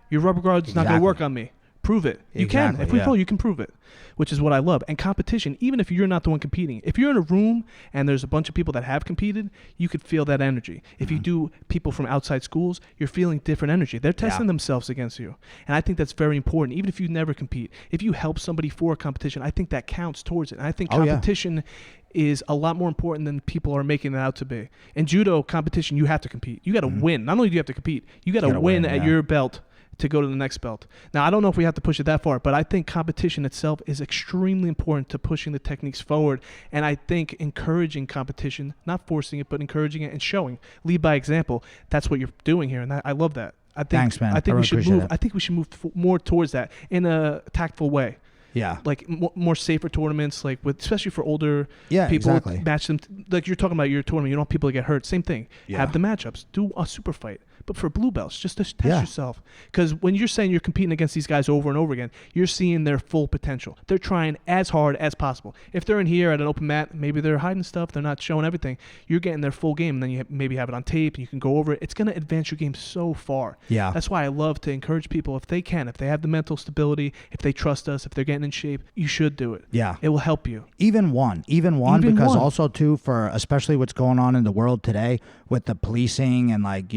[SPEAKER 1] Your rubber guard's not going to work on me. Prove it. You can. If we pull, you can prove it, which is what I love. And competition, even if you're not the one competing, if you're in a room and there's a bunch of people that have competed, you could feel that energy. If you do people from outside schools, you're feeling different energy. They're testing themselves against you. And I think that's very important. Even if you never compete, if you help somebody for a competition, I think that counts towards it. And I think competition is a lot more important than people are making it out to be. In judo competition, you have to compete. You got to win. Not only do you have to compete, you got to win at your belt to go to the next belt. Now, I don't know if we have to push it that far, but I think competition itself is extremely important to pushing the techniques forward. And I think encouraging competition, not forcing it, but encouraging it and showing, lead by example. That's what you're doing here, and I love that.
[SPEAKER 3] Thanks, man.
[SPEAKER 1] I think we should move. I think we should move more towards that in a tactful way.
[SPEAKER 3] Yeah,
[SPEAKER 1] like more safer tournaments, like especially for older people.
[SPEAKER 3] Exactly.
[SPEAKER 1] Match them like you're talking about your tournament. You don't want people to get hurt. Same thing. Have the matchups. Do a super fight. But for blue belts, just to test yourself. Because when you're saying you're competing against these guys over and over again, you're seeing their full potential. They're trying as hard as possible. If they're in here at an open mat, maybe they're hiding stuff. They're not showing everything. You're getting their full game, and then you maybe have it on tape, and you can go over it. It's going to advance your game so far.
[SPEAKER 3] Yeah.
[SPEAKER 1] That's why I love to encourage people, if they can, if they have the mental stability, if they trust us, if they're getting in shape, you should do it.
[SPEAKER 3] Yeah.
[SPEAKER 1] It will help you.
[SPEAKER 3] Even one, because also, too, for especially what's going on in the world today with the policing and, like,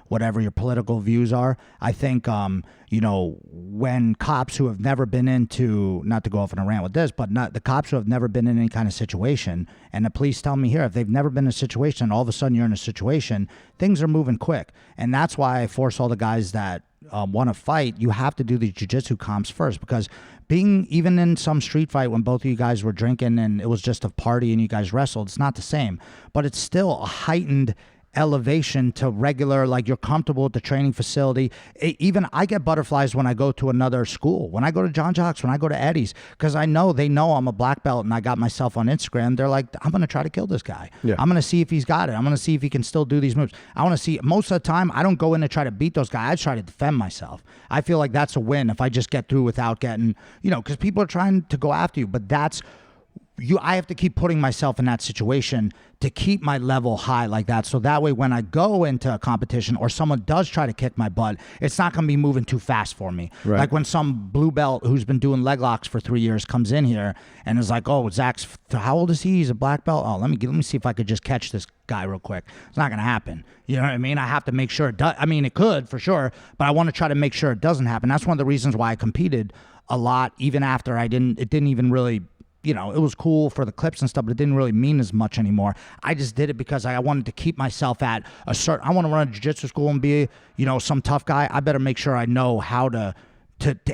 [SPEAKER 3] whatever your political views are, I think, when cops who have never been into, not to go off on a rant with this, but the cops who have never been in any kind of situation, and the police tell me here, if they've never been in a situation, all of a sudden you're in a situation, things are moving quick. And that's why I force all the guys that want to fight, you have to do these jiu-jitsu comps first, because being even in some street fight when both of you guys were drinking and it was just a party and you guys wrestled, it's not the same, but it's still a heightened elevation to regular, like you're comfortable at the training facility. Even I get butterflies when I go to another school, when I go to John Jocks, when I go to Eddie's, because they know I'm a black belt and I got myself on Instagram. They're like, I'm going to try to kill this guy. Yeah. I'm going to see if he's got it. I'm going to see if he can still do these moves. I want to see, most of the time, I don't go in to try to beat those guys. I try to defend myself. I feel like that's a win if I just get through without getting, because people are trying to go after you, but I have to keep putting myself in that situation to keep my level high like that. So that way, when I go into a competition or someone does try to kick my butt, it's not going to be moving too fast for me. Right. Like when some blue belt who's been doing leg locks for 3 years comes in here and is like, "Oh, Zach's how old is he? He's a black belt. Oh, let me see if I could just catch this guy real quick." It's not going to happen. You know what I mean? I have to make sure it does. I mean, it could for sure, but I want to try to make sure it doesn't happen. That's one of the reasons why I competed a lot, even after it didn't even really you know, it was cool for the clips and stuff, but it didn't really mean as much anymore. I just did it because I wanted to keep myself at a certain, I want to run a jiu-jitsu school and be, you know, some tough guy. I better make sure I know how to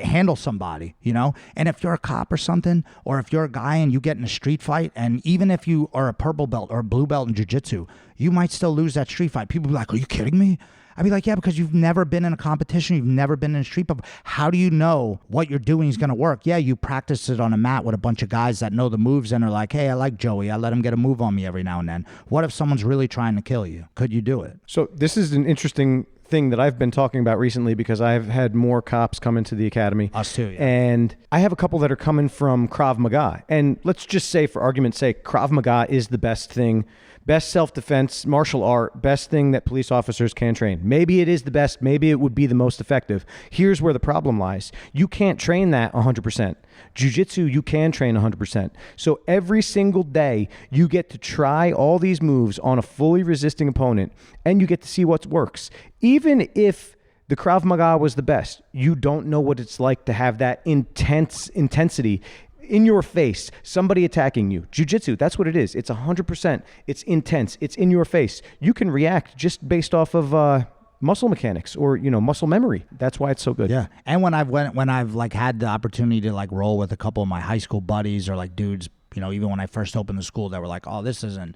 [SPEAKER 3] handle somebody, you know? And if you're a cop or something, or if you're a guy and you get in a street fight, and even if you are a purple belt or a blue belt in jiu-jitsu, you might still lose that street fight. People be like, are you kidding me? I'd be like, yeah, because you've never been in a competition. You've never been in a street fight. How do you know what you're doing is going to work? Yeah, you practice it on a mat with a bunch of guys that know the moves and are like, hey, I like Joey. I let him get a move on me every now and then. What if someone's really trying to kill you? Could you do it?
[SPEAKER 4] So this is an interesting thing that I've been talking about recently because I've had more cops come into the academy.
[SPEAKER 3] Us too, yeah.
[SPEAKER 4] And I have a couple that are coming from Krav Maga. And let's just say, for argument's sake, Krav Maga is the best thing. Best self-defense, martial art, best thing that police officers can train. Maybe it is the best. Maybe it would be the most effective. Here's where the problem lies. You can't train that 100%. Jiu-jitsu, you can train 100%. So every single day, you get to try all these moves on a fully resisting opponent, and you get to see what works. Even if the Krav Maga was the best, you don't know what it's like to have that intensity in your face, somebody attacking you. Jiu-jitsu, that's what it is. It's 100%. It's intense. It's in your face. You can react just based off of muscle mechanics or, you know, muscle memory. That's why it's so good.
[SPEAKER 3] Yeah. And when I've like had the opportunity to like roll with a couple of my high school buddies or like dudes, you know, even when I first opened the school, they were like, oh, this isn't,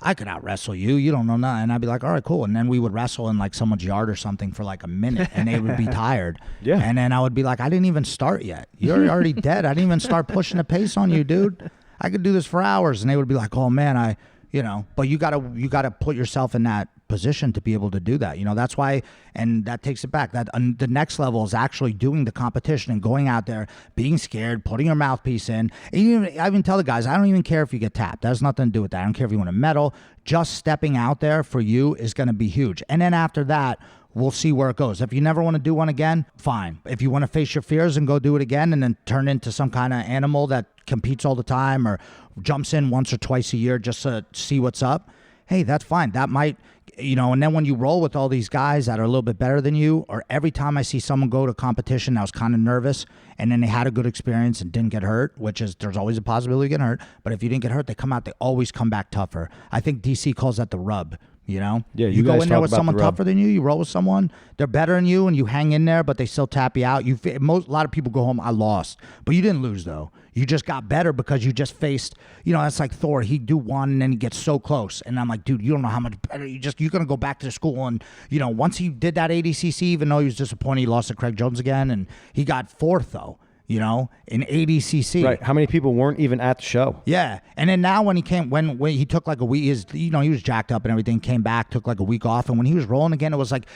[SPEAKER 3] I could out wrestle you. You don't know nothing. And I'd be like, all right, cool. And then we would wrestle in like someone's yard or something for like a minute and they would be tired.
[SPEAKER 4] Yeah.
[SPEAKER 3] And then I would be like, I didn't even start yet. You're already dead. I didn't even start pushing the pace on you, dude. I could do this for hours. And they would be like, oh man, you know, but you gotta put yourself in that position to be able to do that. You know, that's why, and that takes it back. That the next level is actually doing the competition and going out there, being scared, putting your mouthpiece in. And I even tell the guys, I don't even care if you get tapped. That has nothing to do with that. I don't care if you win a medal. Just stepping out there for you is going to be huge. And then after that, we'll see where it goes. If you never want to do one again, fine. If you want to face your fears and go do it again and then turn into some kind of animal that competes all the time or jumps in once or twice a year just to see what's up, hey, that's fine. That might, you know, and then when you roll with all these guys that are a little bit better than you, or every time I see someone go to competition that was kind of nervous and then they had a good experience and didn't get hurt, which is, there's always a possibility of getting hurt, but if you didn't get hurt, they always come back tougher. I think DC calls that the rub. You know,
[SPEAKER 4] yeah,
[SPEAKER 3] you go in there with someone tougher than you roll with someone, they're better than you, and you hang in there, but they still tap you out. A lot of people go home, I lost, but you didn't lose though. You just got better because you just faced, you know, that's like Thor. He'd do one and then he gets so close. And I'm like, dude, you don't know how much better you're going to go back to the school. And, you know, once he did that ADCC, even though he was disappointed, he lost to Craig Jones again, and he got fourth though. You know, in ADCC.
[SPEAKER 4] Right. How many people weren't even at the show?
[SPEAKER 3] Yeah. And then now when he came, when he took like a week, he was jacked up and everything, came back, took like a week off. And when he was rolling again, it was like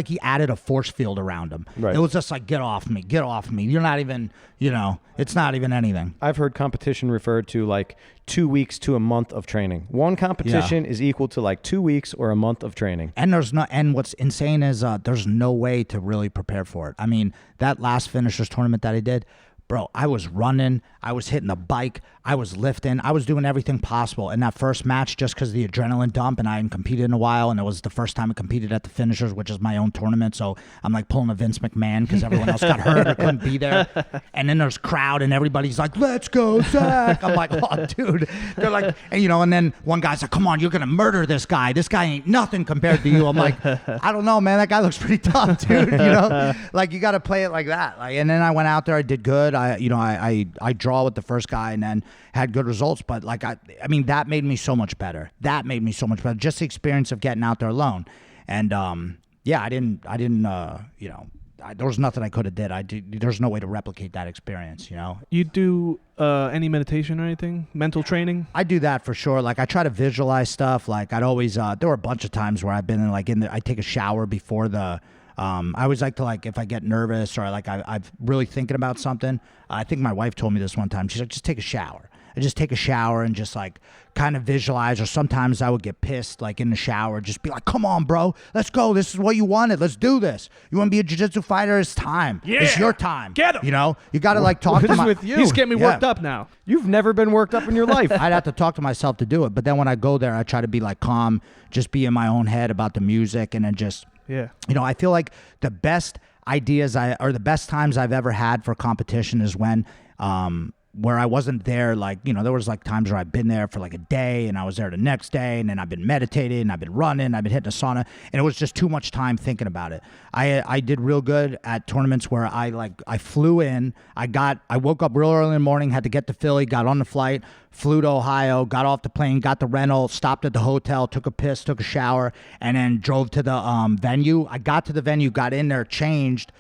[SPEAKER 3] he added a force field around him.
[SPEAKER 4] Right.
[SPEAKER 3] It was just like, get off me. You're not even, you know, it's not even anything.
[SPEAKER 4] I've heard competition referred to like 2 weeks to a month of training. One competition is equal to like 2 weeks or a month of training.
[SPEAKER 3] And what's insane is there's no way to really prepare for it. I mean, that last finishers tournament that I did, bro, I was running, I was hitting the bike, I was lifting, I was doing everything possible. In that first match, just because the adrenaline dump, and I hadn't competed in a while, and it was the first time I competed at the finishers, which is my own tournament, so I'm like pulling a Vince McMahon because everyone else got hurt or couldn't be there. And then there's crowd, and everybody's like, let's go, Zach. I'm like, oh, dude. They're like, and, you know, and then one guy's like, come on, you're going to murder this guy. This guy ain't nothing compared to you. I'm like, I don't know, man. That guy looks pretty tough, dude. You know, like, you got to play it like that. Like, and then I went out there, I did good. I draw with the first guy and then had good results, but like I mean that made me so much better. Just the experience of getting out there alone. And I didn't you know, there was nothing I could have did. There's no way to replicate that experience, you know.
[SPEAKER 1] You do any meditation or anything? Mental training?
[SPEAKER 3] I do that for sure. Like I try to visualize stuff. Like I'd always there were a bunch of times where I've been I take a shower before the I always like to, like, if I get nervous or like I'm really thinking about something. I think my wife told me this one time. She's like, just take a shower. I just take a shower and just like kind of visualize. Or sometimes I would get pissed like in the shower, just be like, come on, bro, let's go. This is what you wanted. Let's do this. You want to be a jiu-jitsu fighter? It's time. Yeah. It's your time.
[SPEAKER 1] Get him.
[SPEAKER 3] You know, you got to like talk to
[SPEAKER 1] with you. He's getting me worked up now.
[SPEAKER 4] You've never been worked up in your life.
[SPEAKER 3] I'd have to talk to myself to do it. But then when I go there, I try to be like calm, just be in my own head about the music, and then just, you know, I feel like the best ideas the best times I've ever had for competition is when where I wasn't there, like, there was like times where I've been there for like a day and I was there the next day, and then I've been meditating, I've been running, I've been hitting a sauna, and it was just too much time thinking about it. I did real good at tournaments where I flew in, I woke up real early in the morning, had to get to Philly, got on the flight, flew to Ohio, got off the plane, got the rental, stopped at the hotel, took a piss, took a shower, and then drove to the venue. I got to the venue, got in there, changed,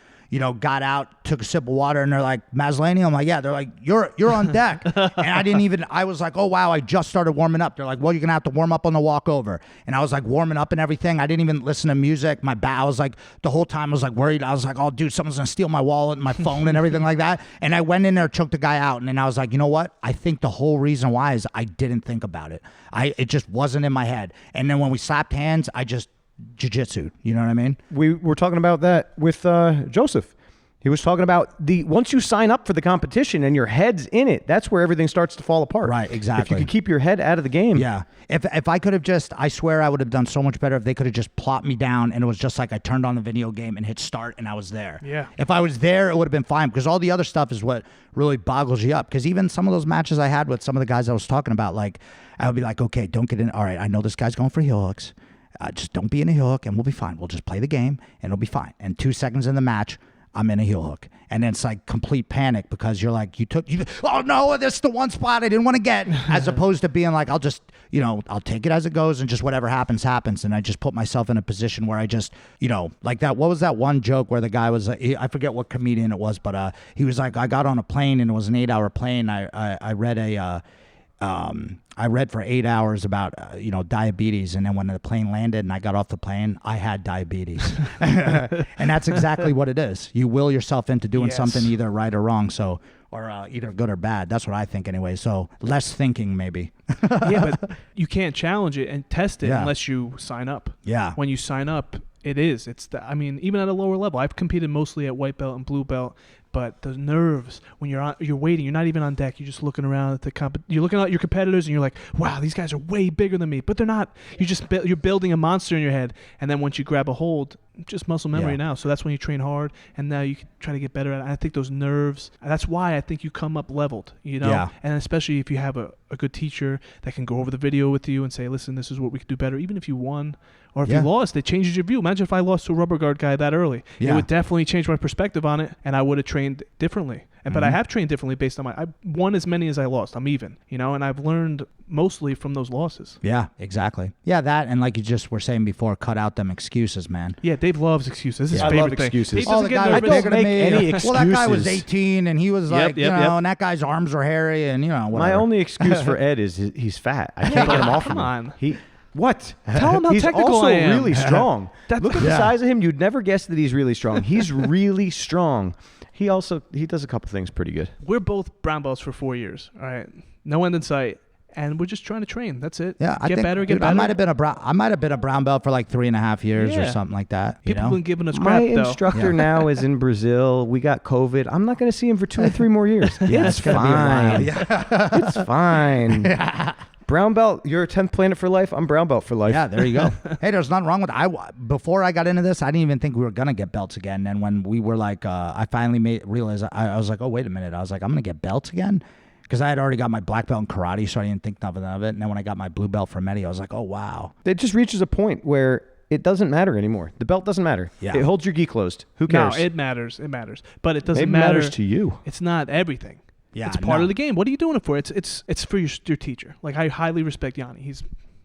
[SPEAKER 3] got out, took a sip of water, and they're like, Maslany? I'm like, yeah. They're like, you're on deck. And I was like, oh, wow, I just started warming up. They're like, well, you're going to have to warm up on the walk over. And I was like warming up and everything. I didn't even listen to music. I was like, the whole time I was like worried. I was like, oh, dude, someone's going to steal my wallet and my phone and everything like that. And I went in there, took the guy out, and then I was like, you know what? I think the whole reason why is I didn't think about it. It just wasn't in my head. And then when we slapped hands, I just jiu-jitsu. You know what I mean?
[SPEAKER 4] We were talking about that with Joseph. He was talking about once you sign up for the competition and your head's in it, that's where everything starts to fall apart.
[SPEAKER 3] Right, exactly.
[SPEAKER 4] If you could keep your head out of the game.
[SPEAKER 3] Yeah. If I could have I swear I would have done so much better if they could have just plopped me down and it was just like I turned on the video game and hit start and I was there.
[SPEAKER 1] Yeah.
[SPEAKER 3] If I was there, it would have been fine, because all the other stuff is what really boggles you up. Because even some of those matches I had with some of the guys I was talking about, like, I would be like, okay, don't get in. All right, I know this guy's going for heel hooks. Just don't be in a heel hook and we'll be fine. We'll just play the game and it'll be fine. And 2 seconds in the match, I'm in a heel hook. And then it's like complete panic because you're like, oh no, this is the one spot I didn't want to get. As opposed to being like, I'll just, I'll take it as it goes and just whatever happens, happens. And I just put myself in a position where I just, like that. What was that one joke where the guy was, I forget what comedian it was, but he was like, I got on a plane and it was an 8-hour plane. I read for 8 hours about, diabetes. And then when the plane landed and I got off the plane, I had diabetes. And that's exactly what it is. You will yourself into doing something either right or wrong. So, or either good or bad. That's what I think anyway. So less thinking maybe.
[SPEAKER 1] Yeah, but you can't challenge it and test it unless you sign up.
[SPEAKER 3] Yeah.
[SPEAKER 1] When you sign up, even at a lower level, I've competed mostly at white belt and blue belt. But the nerves when you're waiting, you're not even on deck. You're just looking around at you're looking at your competitors, and you're like, "Wow, these guys are way bigger than me." But they're not. You're building a monster in your head, and then once you grab a hold, just muscle memory now. So that's when you train hard, and now you can try to get better at it. I think those nerves. That's why I think you come up leveled.
[SPEAKER 3] Yeah.
[SPEAKER 1] And especially if you have a good teacher that can go over the video with you and say, "Listen, this is what we could do better." Even if you won. Or if you lost, it changes your view. Imagine if I lost to a rubber guard guy that early. It would definitely change my perspective on it, and I would have trained differently. But I have trained differently based on I won as many as I lost. I'm even, and I've learned mostly from those losses.
[SPEAKER 3] Yeah, exactly. Yeah, that, and like you just were saying before, cut out them excuses, man.
[SPEAKER 1] Yeah, Dave loves excuses. This is his
[SPEAKER 4] I
[SPEAKER 1] favorite
[SPEAKER 4] love
[SPEAKER 1] thing.
[SPEAKER 4] excuses.
[SPEAKER 1] Dave doesn't get nervous.
[SPEAKER 3] I don't make
[SPEAKER 4] any excuses.
[SPEAKER 3] Well, that guy was 18, and he was like, and that guy's arms were hairy, and whatever.
[SPEAKER 4] My only excuse for Ed is he's fat. I can't get him off
[SPEAKER 1] Come
[SPEAKER 4] of
[SPEAKER 1] on.
[SPEAKER 4] me. What?
[SPEAKER 1] Tell him how
[SPEAKER 4] he's
[SPEAKER 1] technical
[SPEAKER 4] also
[SPEAKER 1] I am.
[SPEAKER 4] really strong. Look at the
[SPEAKER 3] Yeah.
[SPEAKER 4] size of him. You'd never guess that he's really strong. He's really strong. He does a couple things pretty good.
[SPEAKER 1] We're both brown belts for 4 years. All right, no end in sight, and we're just trying to train. That's it.
[SPEAKER 3] Yeah, I
[SPEAKER 1] get
[SPEAKER 3] think,
[SPEAKER 1] better.
[SPEAKER 3] dude,
[SPEAKER 1] I
[SPEAKER 3] might have been a brown belt for like 3.5 years or something like that.
[SPEAKER 1] People have been giving us crap,
[SPEAKER 4] My
[SPEAKER 1] though.
[SPEAKER 4] instructor now is in Brazil. We got COVID. I'm not going to see him for 2 or 3 more years. It's fine. It's fine. Brown belt, you're a 10th planet for life. I'm brown belt for life.
[SPEAKER 3] Yeah, there you go. Hey, there's nothing wrong with it. Before I got into this, I didn't even think we were going to get belts again. And when we were like, I finally realized, I was like, oh, wait a minute. I was like, I'm going to get belts again? Because I had already got my black belt in karate, so I didn't think nothing of it. And then when I got my blue belt from Eddie, I was like, oh, wow.
[SPEAKER 4] It just reaches a point where it doesn't matter anymore. The belt doesn't matter.
[SPEAKER 3] Yeah.
[SPEAKER 4] It holds your gi closed. Who cares?
[SPEAKER 1] No, it matters. It matters. But it doesn't
[SPEAKER 4] It
[SPEAKER 1] matter.
[SPEAKER 4] matters to you.
[SPEAKER 1] It's not everything.
[SPEAKER 3] Yeah,
[SPEAKER 1] it's part of the game. What are you doing it for? It's for your teacher. Like, I highly respect Yanni. He's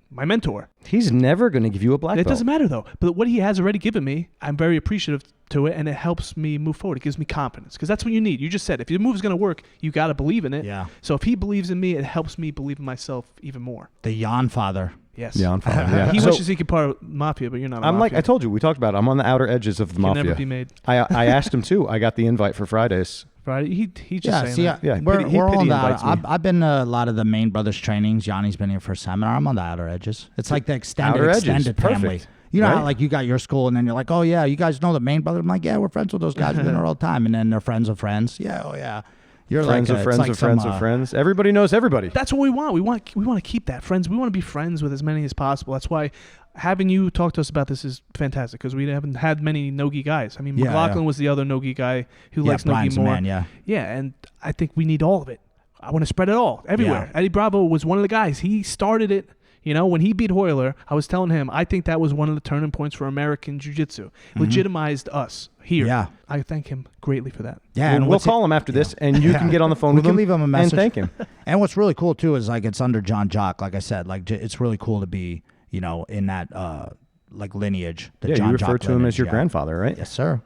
[SPEAKER 1] my mentor.
[SPEAKER 4] He's never going to give you a black belt.
[SPEAKER 1] It doesn't matter, though. But what he has already given me, I'm very appreciative to it, and it helps me move forward. It gives me confidence, because that's what you need. You just said, if your move is going to work, you got to believe in it.
[SPEAKER 3] Yeah.
[SPEAKER 1] So if he believes in me, it helps me believe in myself even more.
[SPEAKER 3] The Yan father.
[SPEAKER 1] Yes.
[SPEAKER 4] Yeah, yeah.
[SPEAKER 1] He
[SPEAKER 4] So,
[SPEAKER 1] wishes he could part of Mafia, but you're not a
[SPEAKER 4] I'm like,
[SPEAKER 1] Mafia.
[SPEAKER 4] I told you, we talked about it. I'm on the outer edges of the
[SPEAKER 1] Can
[SPEAKER 4] Mafia.
[SPEAKER 1] never be made.
[SPEAKER 4] I asked him, too. I got the invite for Fridays.
[SPEAKER 1] Friday. He just saying that.
[SPEAKER 4] Yeah,
[SPEAKER 3] we're
[SPEAKER 4] he
[SPEAKER 3] on
[SPEAKER 4] pity
[SPEAKER 3] the
[SPEAKER 4] invites
[SPEAKER 3] outer,
[SPEAKER 4] me.
[SPEAKER 3] I've been to a lot of the main brothers trainings. Yanni's been here for a seminar. I'm on the outer edges. It's like the
[SPEAKER 4] Outer edges.
[SPEAKER 3] extended family.
[SPEAKER 4] Perfect.
[SPEAKER 3] You know how
[SPEAKER 4] Right?
[SPEAKER 3] like you got your school and then you're like, oh yeah, you guys know the main brother? I'm like, yeah, we're friends with those guys. We've been there all the time. And then they're friends of friends. Yeah, oh yeah. You're
[SPEAKER 4] Friends
[SPEAKER 3] like
[SPEAKER 4] of
[SPEAKER 3] it's
[SPEAKER 4] friends
[SPEAKER 3] like
[SPEAKER 4] of friends
[SPEAKER 3] some,
[SPEAKER 4] of friends. Everybody knows everybody.
[SPEAKER 1] That's what we want. We want to keep that friends. We want to be friends with as many as possible. That's why having you talk to us about this is fantastic, because we haven't had many no-gi guys. I mean,
[SPEAKER 3] Yeah,
[SPEAKER 1] McLaughlin
[SPEAKER 3] yeah.
[SPEAKER 1] was the other no-gi guy who likes
[SPEAKER 3] Brian's
[SPEAKER 1] no-gi more.
[SPEAKER 3] the man, yeah.
[SPEAKER 1] Yeah, and I think we need all of it. I want to spread it all everywhere.
[SPEAKER 3] Yeah.
[SPEAKER 1] Eddie Bravo was one of the guys. He started it. You know, when he beat Hoyler, I was telling him, I think that was one of the turning points for American jiu-jitsu. Legitimized us here.
[SPEAKER 3] Yeah.
[SPEAKER 1] I thank him greatly for that.
[SPEAKER 3] Yeah,
[SPEAKER 4] and we'll call him after this, and you can get on the phone
[SPEAKER 3] we
[SPEAKER 4] with
[SPEAKER 3] can
[SPEAKER 4] him,
[SPEAKER 3] leave him a message
[SPEAKER 4] and thank him.
[SPEAKER 3] And what's really cool too is like it's under John Jock. Like I said, like it's really cool to be, you know, in that like lineage. The John
[SPEAKER 4] you refer
[SPEAKER 3] Jock
[SPEAKER 4] to him
[SPEAKER 3] lineage,
[SPEAKER 4] as your
[SPEAKER 3] yeah.
[SPEAKER 4] grandfather, right?
[SPEAKER 3] Yes, sir.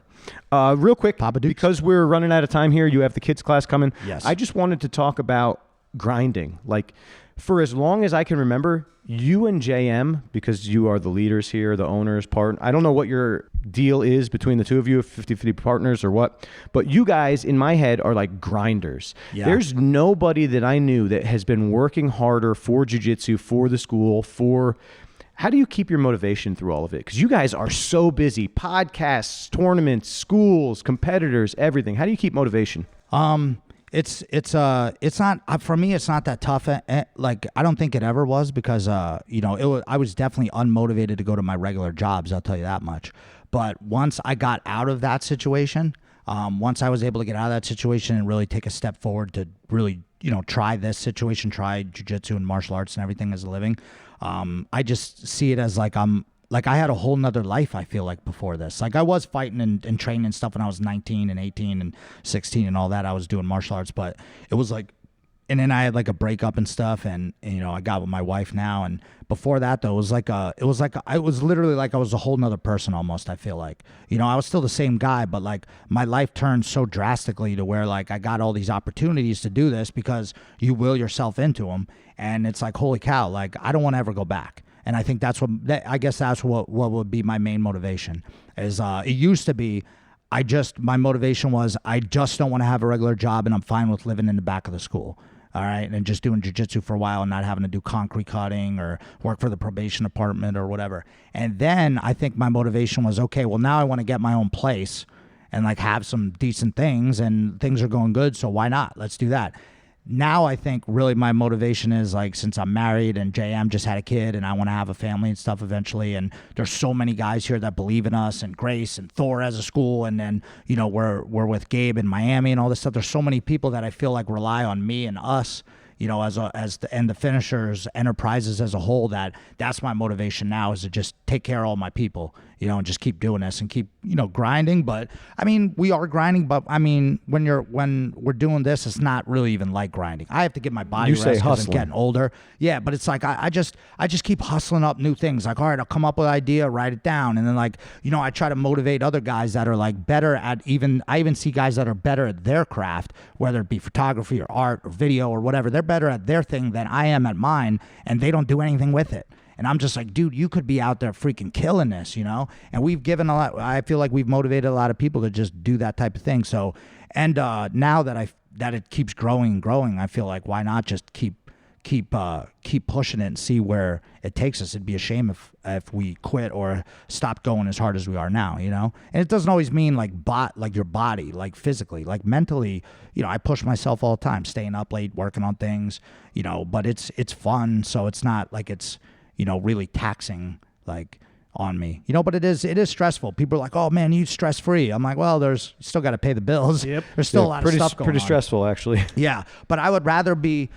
[SPEAKER 4] Real quick,
[SPEAKER 3] Papa Dukes.
[SPEAKER 4] because we're running out of time here, you have the kids class coming.
[SPEAKER 3] Yes.
[SPEAKER 4] I just wanted to talk about grinding. Like, for as long as I can remember, you and JM, because you are the leaders here, the owners, I don't know what your deal is between the two of you, 50-50 partners or what, but you guys, in my head, are like grinders.
[SPEAKER 3] Yeah.
[SPEAKER 4] There's nobody that I knew that has been working harder for jiu-jitsu, for the school, for... How do you keep your motivation through all of it? Because you guys are so busy. Podcasts, tournaments, schools, competitors, everything. How do you keep motivation?
[SPEAKER 3] It's not for me. It's not that tough. Like I don't think it ever was because you know I was definitely unmotivated to go to my regular jobs. I'll tell you that much. But once I got out of that situation, once I was able to get out of that situation and really take a step forward to really try this situation, try jiu-jitsu and martial arts and everything as a living, I just see it as like I had a whole nother life, I feel like, before this. Like I was fighting and training and stuff when I was 19 and 18 and 16 and all that. I was doing martial arts, but it was like, and then I had like a breakup and stuff, and I got with my wife now. And before that though, it was literally like I was a whole nother person almost, I feel like. I was still the same guy, but like my life turned so drastically to where like I got all these opportunities to do this because you will yourself into them. And it's like, holy cow, like I don't want to ever go back. And I think that's what would be my main motivation is it used to be my motivation was I just don't want to have a regular job and I'm fine with living in the back of the school. All right. And just doing jiu-jitsu for a while and not having to do concrete cutting or work for the probation department or whatever. And then I think my motivation was, okay, well now I want to get my own place and like have some decent things and things are going good. So why not? Let's do that. Now I think really my motivation is like since I'm married and JM just had a kid and I want to have a family and stuff eventually, and there's so many guys here that believe in us and Grace and Thor as a school, and then we're with Gabe in Miami and all this stuff. There's so many people that I feel like rely on me and us, and the finishers enterprises as a whole. That's my motivation now is to just take care of all my people, and just keep doing this and keep grinding. But I mean, we are grinding, but I mean, when we're doing this, it's not really even like grinding. I have to get my body rest because I'm getting older. Yeah, but it's like I just keep hustling up new things. Like, all right, I'll come up with an idea, write it down, and then like I try to motivate other guys that are like better at I even see guys that are better at their craft, whether it be photography or art or video or whatever. They're better at their thing than I am at mine, and they don't do anything with it. And I'm just like, dude, you could be out there freaking killing this, And we've given a lot. I feel like we've motivated a lot of people to just do that type of thing. So, and now that it keeps growing and growing, I feel like why not just keep pushing it and see where it takes us. It'd be a shame if we quit or stop going as hard as we are now, And it doesn't always mean like your body, like physically, like mentally. I push myself all the time, staying up late, working on things, But it's fun, so it's not like it's really taxing like on me, but it is stressful. People are like, oh man, you stress free. I'm like, well, you still got to pay the bills.
[SPEAKER 1] Yep.
[SPEAKER 3] There's still a lot of stuff going on.
[SPEAKER 4] Pretty stressful actually.
[SPEAKER 3] Yeah. But I would rather be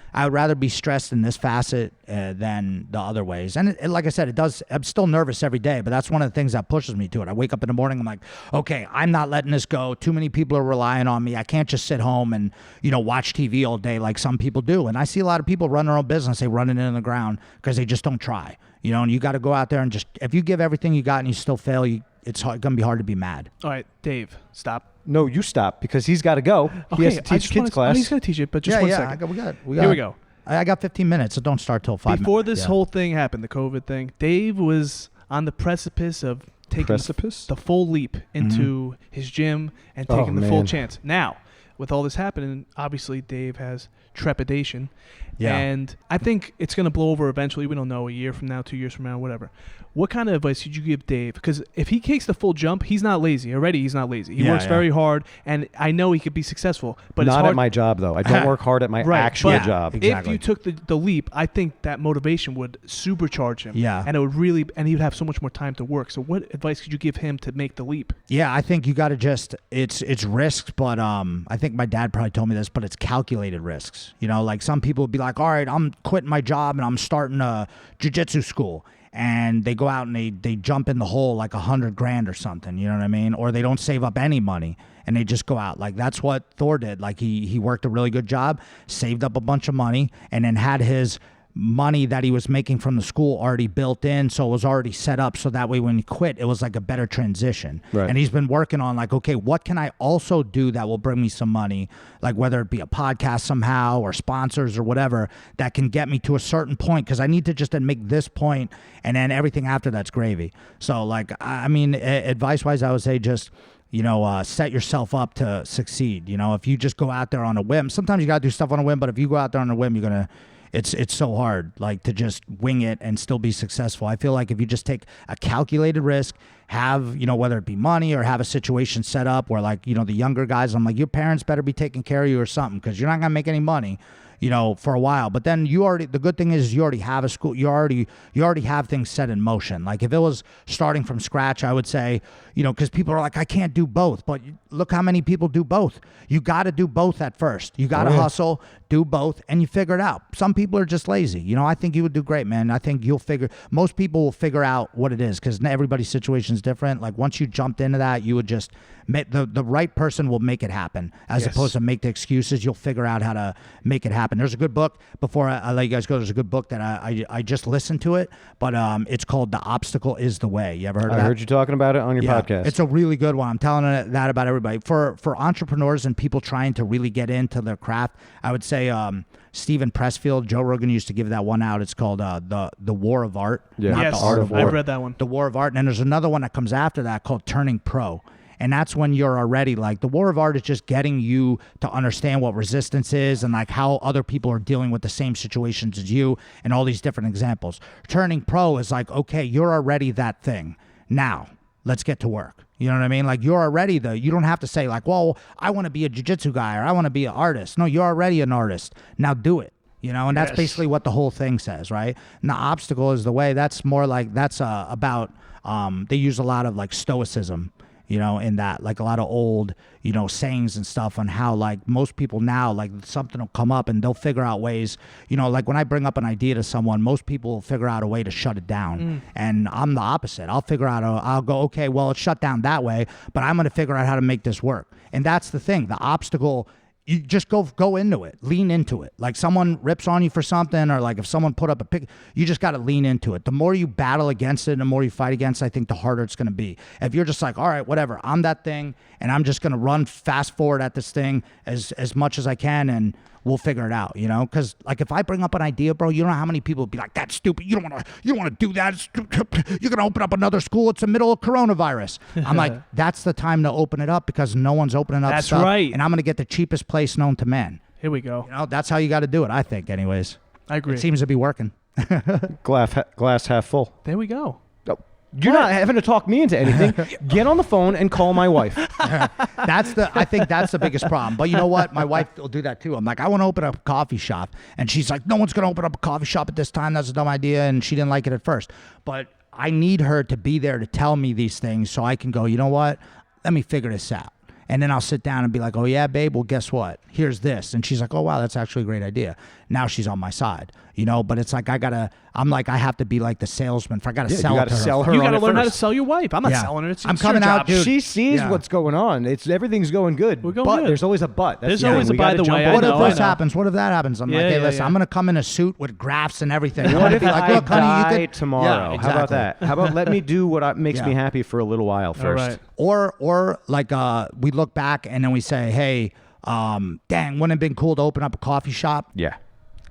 [SPEAKER 3] stressed in this facet than the other ways. And like I said, I'm still nervous every day, but that's one of the things that pushes me to it. I wake up in the morning, I'm like, okay, I'm not letting this go. Too many people are relying on me. I can't just sit home and, watch TV all day like some people do. And I see a lot of people run their own business. They run it in the ground because they just don't try. And you got to go out there and just, if you give everything you got and you still fail, it's going to be hard to be mad.
[SPEAKER 1] All right, Dave, stop.
[SPEAKER 4] No, you stop because he's got to go. He has to teach kids class.
[SPEAKER 1] He's going to teach it, but just 1 second. Here we go.
[SPEAKER 3] I got 15 minutes, so don't start till 5 minutes.
[SPEAKER 1] Before this whole thing happened, the COVID thing, Dave was on the precipice of taking the full leap into his gym and taking the full chance. Now, with all this happening, obviously Dave has trepidation.
[SPEAKER 3] Yeah.
[SPEAKER 1] And I think it's going to blow over eventually. We don't know, a year from now, 2 years from now, whatever. What kind of advice did you give Dave? Because if he takes the full jump, he's not lazy. Already, he's not lazy. He works very hard, and I know he could be successful. But
[SPEAKER 4] not
[SPEAKER 1] it's hard.
[SPEAKER 4] at my job, though. I don't work hard at my actual job.
[SPEAKER 3] Exactly.
[SPEAKER 1] If you took the leap, I think that motivation would supercharge him.
[SPEAKER 3] Yeah.
[SPEAKER 1] And it would really, and he would have so much more time to work. So what advice could you give him to make the leap?
[SPEAKER 3] Yeah, I think you got to just, it's risks, but I think my dad probably told me this, but it's calculated risks. You know, like some people would be like, all right, I'm quitting my job and I'm starting a jiu-jitsu school. And they go out and they jump in the hole like $100,000 or something, you know what I mean? Or they don't save up any money and they just go out. Like that's what Thor did. Like he worked a really good job, saved up a bunch of money, and then had his money that he was making from the school already built in, so it was already set up so that way when he quit it was like a better transition. And he's been working on like, okay, what can I also do that will bring me some money, like whether it be a podcast somehow or sponsors or whatever that can get me to a certain point, because I need to just make this point and then everything after that's gravy. So like, I mean, advice wise I would say just, you know, set yourself up to succeed. You know, if you just go out there on a whim, sometimes you gotta do stuff on a whim, but if you go out there on a whim, it's so hard, like, to just wing it and still be successful. I feel like if you just take a calculated risk, have, you know, whether it be money or have a situation set up where, like, you know, the younger guys, I'm like, your parents better be taking care of you or something, because you're not going to make any money, you know, for a while. But then the good thing is you already have a school, you already have things set in motion. Like if it was starting from scratch, I would say, you know, because people are like, I can't do both, but look how many people do both. You got to do both at first. You got to hustle, do both, and you figure it out. Some people are just lazy. You know, I think you would do great, man. I think most people will figure out what it is, because everybody's situation is different. Like once you jumped into that, you would just, the right person will make it happen, as opposed to make the excuses. You'll figure out how to make it happen. There's a good book, before I let you guys go, there's a good book that I just listened to it, but it's called The Obstacle is the Way. You ever heard of that?
[SPEAKER 4] I heard you talking about it on your podcast.
[SPEAKER 3] It's a really good one. I'm telling that about everybody. For entrepreneurs and people trying to really get into their craft, I would say Stephen Pressfield, Joe Rogan used to give that one out. It's called the War of Art.
[SPEAKER 4] Yeah.
[SPEAKER 1] Yes,
[SPEAKER 4] The Art of War.
[SPEAKER 1] I've read that one.
[SPEAKER 3] The War of Art. And then there's another one that comes after that called Turning Pro. And that's when you're already like, the War of Art is just getting you to understand what resistance is and like how other people are dealing with the same situations as you and all these different examples. Turning Pro is like, okay, you're already that thing. Now, let's get to work. You know what I mean? Like you're already you don't have to say like, well, I want to be a jiu-jitsu guy or I want to be an artist. No, you're already an artist. Now do it. You know, and that's basically what the whole thing says, right? And the obstacle is the way. That's more like, that's about, they use a lot of like stoicism, you know, in that, like a lot of old, you know, sayings and stuff on how like most people now, like something will come up and they'll figure out ways, you know, like when I bring up an idea to someone, most people will figure out a way to shut it down. And I'm the opposite. I'll figure out, I'll go, okay, well, it's shut down that way, but I'm going to figure out how to make this work. And that's the thing. The obstacle, you just go into it, lean into it. Like someone rips on you for something, or like if someone put up a pic, you just got to lean into it. The more you battle against it and the more you fight against it, I think the harder it's going to be. If you're just like, all right, whatever, I'm that thing and I'm just going to run fast forward at this thing as much as I can and we'll figure it out, you know? Because like if I bring up an idea, bro, you don't know how many people would be like, that's stupid. You don't want to do that. You're going to open up another school. It's the middle of coronavirus. I'm like, that's the time to open it up, because no one's opening up stuff.
[SPEAKER 1] That's right.
[SPEAKER 3] And I'm going to get the cheapest place known to man.
[SPEAKER 1] Here we go.
[SPEAKER 3] You know, that's how you got to do it, I think, anyways.
[SPEAKER 1] I agree.
[SPEAKER 3] It seems to be working.
[SPEAKER 4] Glass half full.
[SPEAKER 1] There we go.
[SPEAKER 4] You're not having to talk me into anything. Get on the phone and call my wife.
[SPEAKER 3] I think that's the biggest problem. But you know what? My wife will do that too. I'm like, I want to open up a coffee shop. And she's like, no one's going to open up a coffee shop at this time. That's a dumb idea. And she didn't like it at first. But I need her to be there to tell me these things so I can go, you know what? Let me figure this out. And then I'll sit down and be like, oh, yeah, babe, well, guess what? Here's this. And she's like, oh, wow, that's actually a great idea. Now she's on my side, you know, but it's like I have to be like the salesman. I got to sell it to her.
[SPEAKER 1] You got to learn how to sell your wife. I'm not selling her.
[SPEAKER 3] I'm coming out, dude.
[SPEAKER 4] She sees what's going on. Everything's going good.
[SPEAKER 1] We're going
[SPEAKER 4] but
[SPEAKER 1] good.
[SPEAKER 4] there's always a but.
[SPEAKER 1] There's always a by the way.
[SPEAKER 3] What if this happens? What if that happens? I'm like, hey, listen, I'm going to come in a suit with graphs and everything.
[SPEAKER 4] What if
[SPEAKER 3] like, look, honey,
[SPEAKER 4] die
[SPEAKER 3] you could
[SPEAKER 4] tomorrow?
[SPEAKER 3] Yeah, exactly.
[SPEAKER 4] How about that? How about let me do what makes me happy for a little while first?
[SPEAKER 1] Right.
[SPEAKER 3] Or like we look back and then we say, hey, dang, wouldn't it have been cool to open up a coffee shop?
[SPEAKER 4] Yeah.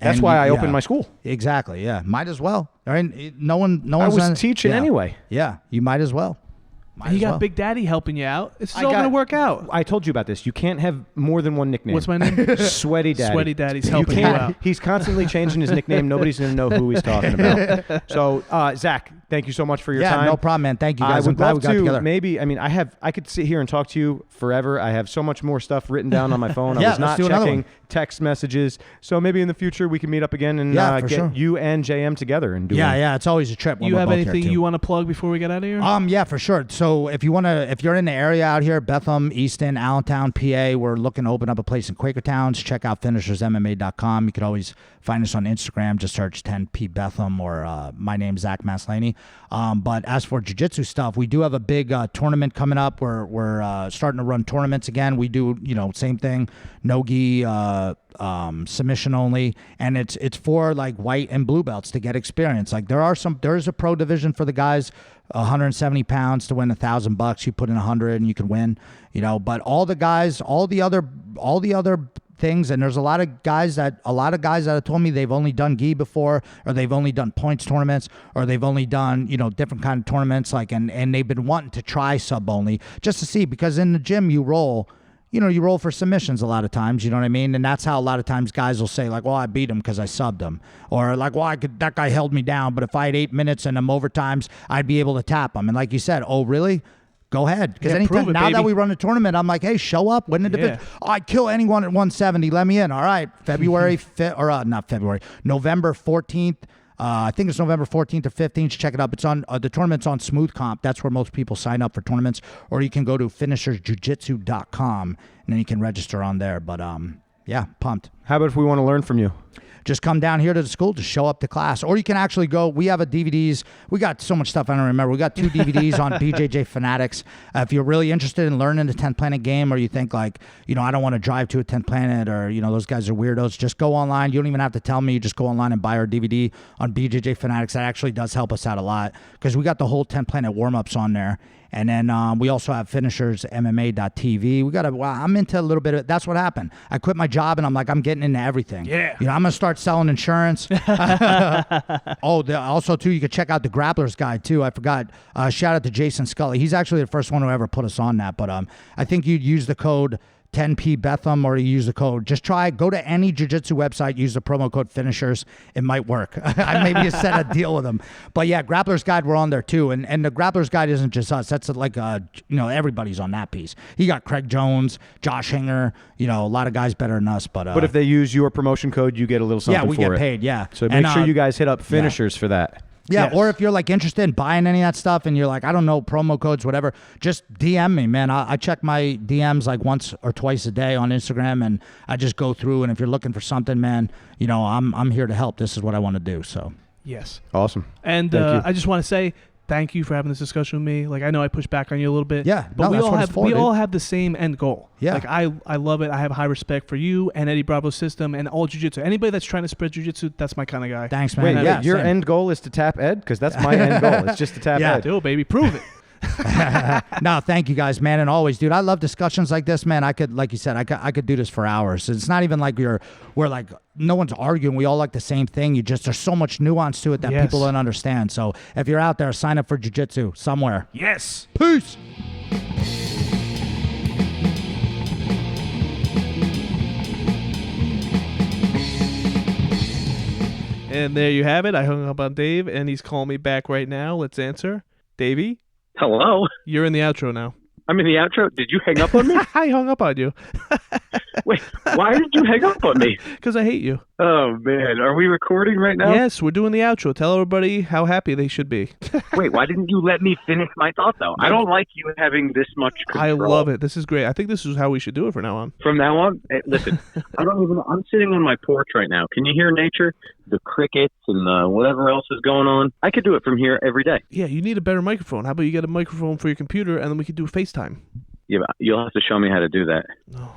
[SPEAKER 4] That's why I opened my school.
[SPEAKER 3] Exactly. Yeah. Might as well. I mean, no one.
[SPEAKER 4] I was teaching anyway.
[SPEAKER 3] Yeah. You might as well.
[SPEAKER 1] You got Big Daddy helping you out. This is all going to work out.
[SPEAKER 4] I told you about this. You can't have more than one nickname.
[SPEAKER 1] What's my name?
[SPEAKER 4] Sweaty Daddy.
[SPEAKER 1] Sweaty Daddy's helping you out.
[SPEAKER 4] He's constantly changing his nickname. Nobody's going to know who he's talking about. So, Zach, thank you so much for your time.
[SPEAKER 3] Yeah, no problem, man. Thank you, guys. I'm glad we got together.
[SPEAKER 4] Maybe, I could sit here and talk to you forever. I have so much more stuff written down on my phone. I was not checking text messages. So maybe in the future we can meet up again and get you and JM together and do it.
[SPEAKER 3] Yeah, it's always a trip.
[SPEAKER 1] You have anything you want to plug before we get out of here?
[SPEAKER 3] Yeah, for sure. So if you're in the area out here, Bethlehem, Easton, Allentown, PA, we're looking to open up a place in Quakertowns. Check out finishersmma.com. You could always find us on Instagram. Just search 10P Bethlehem or my name's Zach Maslany. But as for jiu-jitsu stuff, we do have a big tournament coming up. We're starting to run tournaments again. We do, same thing, no-gi, submission only, and it's for like white and blue belts to get experience. Like there's a pro division for the guys, 170 pounds to win $1,000. You put in 100 and you can win, but all the guys, all the other things, and there's a lot of guys that have told me they've only done gi before, or they've only done points tournaments, or they've only done different kind of tournaments, like and they've been wanting to try sub only just to see, because in the gym you roll for submissions a lot of times, you know what I mean? And that's how a lot of times guys will say, like, well, I beat him because I subbed him. Or like, well, that guy held me down, but if I had 8 minutes and I'm overtimes, I'd be able to tap him. And like you said, oh, really? Go ahead. Because anytime now that we run a tournament, I'm like, hey, show up, win the division. Oh, I'd kill anyone at 170. Let me in. All right. November 14th. I think it's November 14th or 15th. Check it out. It's on the tournament's on Smooth Comp. That's where most people sign up for tournaments. Or you can go to finishersjujitsu.com and then you can register on there. But pumped.
[SPEAKER 4] How about if we want to learn from you?
[SPEAKER 3] Just come down here to the school, just show up to class. Or you can actually go, we have DVDs. We got so much stuff I don't remember. We got 2 DVDs on BJJ Fanatics. If you're really interested in learning the 10th Planet game, or you think like, I don't want to drive to a 10th Planet, or, those guys are weirdos, just go online. You don't even have to tell me. You just go online and buy our DVD on BJJ Fanatics. That actually does help us out a lot, because we got the whole 10th Planet warm-ups on there. And then we also have finishersmma.tv. I'm into a little bit of it. That's what happened. I quit my job and I'm like, I'm getting into everything.
[SPEAKER 1] Yeah.
[SPEAKER 3] I'm going to start selling insurance. Also, too, you could check out the Grappler's Guide, too. I forgot. Shout out to Jason Scully. He's actually the first one who ever put us on that. But I think you'd use the code 10P Bethlehem, or you use the code. Just go to any jiu-jitsu website, use the promo code finishers. It might work. Maybe you set a deal with them. But yeah, Grappler's Guide, we're on there too. And the Grappler's Guide isn't just us. That's like everybody's on that piece. You got Craig Jones, Josh Hinger, a lot of guys better than us. But
[SPEAKER 4] if they use your promotion code, you get a little something for it.
[SPEAKER 3] Yeah, we get paid. Yeah.
[SPEAKER 4] So make sure you guys hit up Finishers for that.
[SPEAKER 3] Yeah,
[SPEAKER 1] yes.
[SPEAKER 3] Or if you're like interested in buying any of that stuff and you're like, I don't know, promo codes, whatever, just DM me, man. I check my DMs like once or twice a day on Instagram, and I just go through. And if you're looking for something, man, I'm here to help. This is what I want to do. So
[SPEAKER 1] yes,
[SPEAKER 4] awesome.
[SPEAKER 1] And I just want to say thank you for having this discussion with me. Like, I know I pushed back on you a little bit.
[SPEAKER 3] Yeah,
[SPEAKER 1] but we all have the same end goal.
[SPEAKER 3] Yeah.
[SPEAKER 1] Like, I love it. I have high respect for you and Eddie Bravo's system and all jiu-jitsu. Anybody that's trying to spread jiu-jitsu, that's my kind of guy.
[SPEAKER 3] Thanks, man.
[SPEAKER 4] Wait, your end goal is to tap Ed? Because that's my end goal. It's just to tap Ed.
[SPEAKER 1] Do it, baby. Prove it.
[SPEAKER 3] No, thank you guys, man, and always, dude. I love discussions like this, man. I could, like you said, I could do this for hours. It's not even like we're like no one's arguing. We all like the same thing. There's so much nuance to it that people don't understand. So if you're out there, sign up for jiu-jitsu somewhere.
[SPEAKER 1] Yes.
[SPEAKER 3] Peace.
[SPEAKER 1] And there you have it. I hung up on Dave, and he's calling me back right now. Let's answer. Davey?
[SPEAKER 2] Hello?
[SPEAKER 1] You're in the outro now.
[SPEAKER 2] I'm in the outro? Did you hang up on me?
[SPEAKER 1] I hung up on you.
[SPEAKER 2] Wait, why did you hang up on me?
[SPEAKER 1] Because I hate you.
[SPEAKER 2] Oh, man. Are we recording right now?
[SPEAKER 1] Yes, we're doing the outro. Tell everybody how happy they should be.
[SPEAKER 2] Wait, why didn't you let me finish my thought, though? I don't like you having this much control.
[SPEAKER 1] I love it. This is great. I think this is how we should do it from now on.
[SPEAKER 2] From now on? Hey, listen, I'm sitting on my porch right now. Can you hear nature? The crickets and whatever else is going on. I could do it from here every day.
[SPEAKER 1] Yeah, you need a better microphone. How about you get a microphone for your computer, and then we could do FaceTime?
[SPEAKER 2] Yeah, you'll have to show me how to do that.
[SPEAKER 1] No,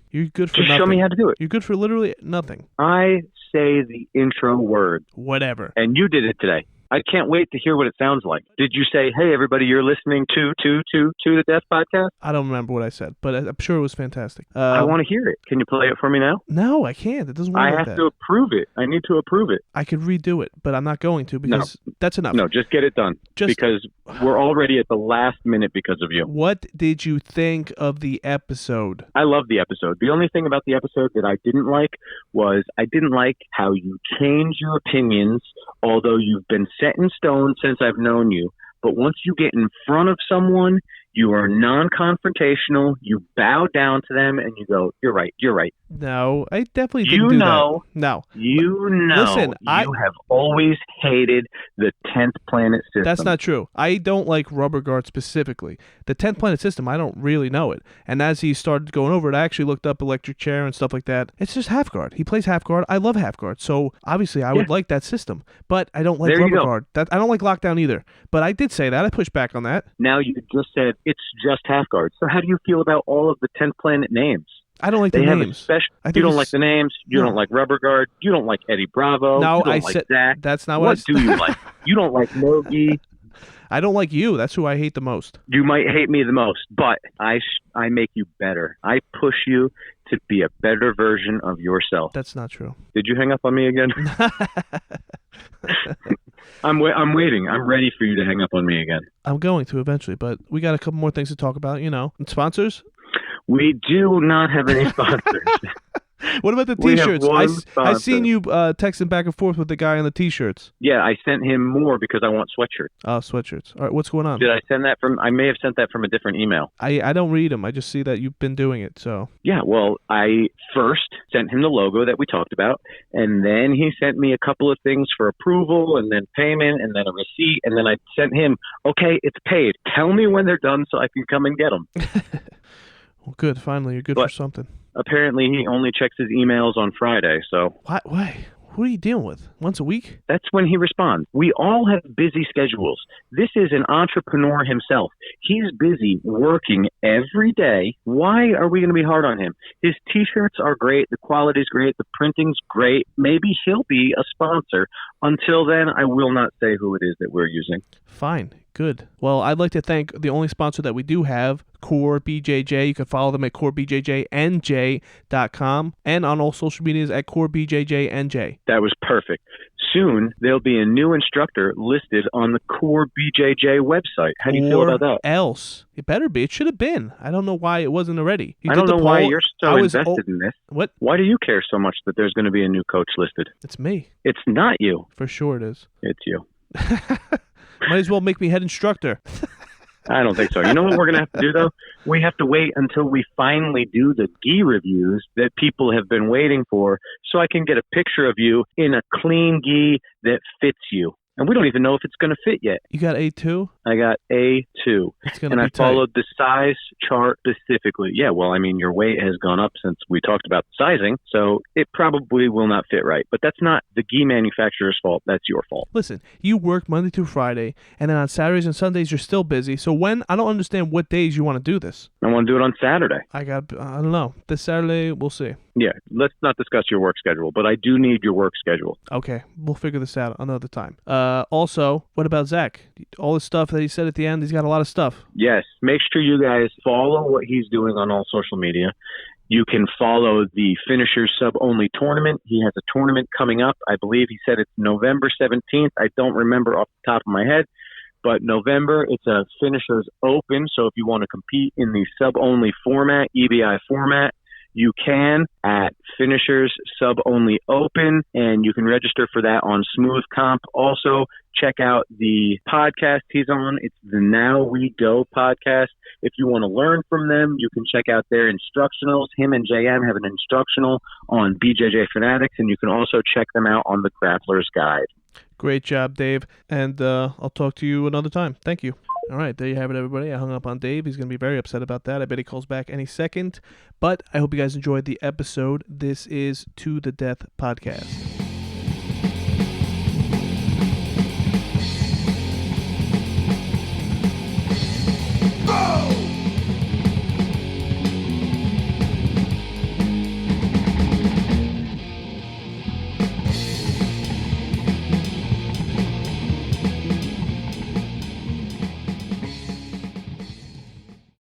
[SPEAKER 1] you're good for
[SPEAKER 2] Just
[SPEAKER 1] nothing.
[SPEAKER 2] show me how to do it.
[SPEAKER 1] You're good for literally nothing.
[SPEAKER 2] I say the intro word.
[SPEAKER 1] Whatever.
[SPEAKER 2] And you did it today. I can't wait to hear what it sounds like. Did you say, hey, everybody, you're listening to the Death Podcast?
[SPEAKER 1] I don't remember what I said, but I'm sure it was fantastic.
[SPEAKER 2] I want to hear it. Can you play it for me now?
[SPEAKER 1] No, I can't. It doesn't work
[SPEAKER 2] I
[SPEAKER 1] like
[SPEAKER 2] have
[SPEAKER 1] that.
[SPEAKER 2] to approve it. I need to approve it.
[SPEAKER 1] I could redo it, but I'm not going to because that's enough.
[SPEAKER 2] No, just get it done because we're already at the last minute because of you.
[SPEAKER 1] What did you think of the episode?
[SPEAKER 2] I love the episode. The only thing about the episode that I didn't like was I didn't like how you change your opinions, although you've been set in stone since I've known you. But once you get in front of someone, you are non-confrontational. You bow down to them and you go, "You're right. You're right."
[SPEAKER 1] No, I definitely didn't do that. No.
[SPEAKER 2] You know.
[SPEAKER 1] Listen,
[SPEAKER 2] you have always hated the 10th planet system.
[SPEAKER 1] That's not true. I don't like Rubber Guard specifically. The 10th planet system, I don't really know it. And as he started going over it, I actually looked up Electric Chair and stuff like that. It's just Half Guard. He plays Half Guard. I love Half Guard. So obviously I would like that system. But I don't like Rubber Guard. I don't like Lockdown either. But I did say that. I pushed back on that.
[SPEAKER 2] Now you just said it's just Half Guard. So how do you feel about all of the 10th planet names?
[SPEAKER 1] I don't like the names.
[SPEAKER 2] You don't like the names. You don't like Rubber Guard. You don't like Eddie Bravo.
[SPEAKER 1] No,
[SPEAKER 2] you don't like Zach.
[SPEAKER 1] That's not what
[SPEAKER 2] do you like? You don't like Nogi.
[SPEAKER 1] I don't like you. That's who I hate the most.
[SPEAKER 2] You might hate me the most, but I make you better. I push you to be a better version of yourself.
[SPEAKER 1] That's not true.
[SPEAKER 2] Did you hang up on me again? I'm waiting. I'm ready for you to hang up on me again.
[SPEAKER 1] I'm going to eventually, but we got a couple more things to talk about, And sponsors?
[SPEAKER 2] We do not have any sponsors.
[SPEAKER 1] What about the T-shirts? I seen you texting back and forth with the guy on the T-shirts.
[SPEAKER 2] Yeah, I sent him more because I want sweatshirts.
[SPEAKER 1] Oh, sweatshirts. All right, what's going on?
[SPEAKER 2] Did I send that from? I may have sent that from a different email.
[SPEAKER 1] I don't read them. I just see that you've been doing it. So
[SPEAKER 2] yeah, well, I first sent him the logo that we talked about, and then he sent me a couple of things for approval, and then payment, and then a receipt, and then I sent him, okay, it's paid. Tell me when they're done so I can come and get them.
[SPEAKER 1] Well, good. Finally, you're good for something.
[SPEAKER 2] Apparently, he only checks his emails on Friday, so...
[SPEAKER 1] Why? Who are you dealing with? Once a week?
[SPEAKER 2] That's when he responds. We all have busy schedules. This is an entrepreneur himself. He's busy working every day. Why are we going to be hard on him? His T-shirts are great. The quality's great. The printing's great. Maybe he'll be a sponsor. Until then, I will not say who it is that we're using.
[SPEAKER 1] Fine. Good. Well, I'd like to thank the only sponsor that we do have, Core BJJ. You can follow them at corebjjnj.com and on all social medias at corebjjnj.
[SPEAKER 2] That was perfect. Soon, there'll be a new instructor listed on the Core BJJ website. How do you feel about that?
[SPEAKER 1] Else. It better be. It should have been. I don't know why it wasn't already.
[SPEAKER 2] I don't know why you're so invested in this.
[SPEAKER 1] What?
[SPEAKER 2] Why do you care so much that there's going to be a new coach listed?
[SPEAKER 1] It's me.
[SPEAKER 2] It's not you.
[SPEAKER 1] For sure it is.
[SPEAKER 2] It's you.
[SPEAKER 1] Might as well make me head instructor.
[SPEAKER 2] I don't think so. You know what we're going to have to do, though? We have to wait until we finally do the gi reviews that people have been waiting for so I can get a picture of you in a clean gi that fits you. And we don't even know if it's going to fit yet.
[SPEAKER 1] You got A2?
[SPEAKER 2] I got A2.
[SPEAKER 1] It's going to be
[SPEAKER 2] and I
[SPEAKER 1] tight.
[SPEAKER 2] followed the size chart specifically. Yeah, well, I mean, your weight has gone up since we talked about sizing, so it probably will not fit right. But that's not the gi manufacturer's fault. That's your fault.
[SPEAKER 1] Listen, you work Monday through Friday, and then on Saturdays and Sundays you're still busy. So I don't understand what days you want to do this.
[SPEAKER 2] I want to do it on Saturday.
[SPEAKER 1] I don't know. This Saturday, we'll see.
[SPEAKER 2] Yeah, let's not discuss your work schedule, but I do need your work schedule.
[SPEAKER 1] Okay, we'll figure this out another time. Also, what about Zach? All the stuff that he said at the end, he's got a lot of stuff.
[SPEAKER 2] Yes, make sure you guys follow what he's doing on all social media. You can follow the Finishers Sub-Only Tournament. He has a tournament coming up. I believe he said it's November 17th. I don't remember off the top of my head. But November, it's a Finishers Open. So if you want to compete in the Sub-Only format, EBI format, you can at Finishers Sub-Only Open, and you can register for that on Smooth Comp. Also, check out the podcast he's on. It's the Now We Go podcast. If you want to learn from them, you can check out their instructionals. Him and JM have an instructional on BJJ Fanatics, and you can also check them out on the Grappler's Guide.
[SPEAKER 1] Great job, Dave. And I'll talk to you another time. Thank you. All right, there you have it, everybody. I hung up on Dave. He's going to be very upset about that. I bet he calls back any second. But I hope you guys enjoyed the episode. This is To The Death Podcast.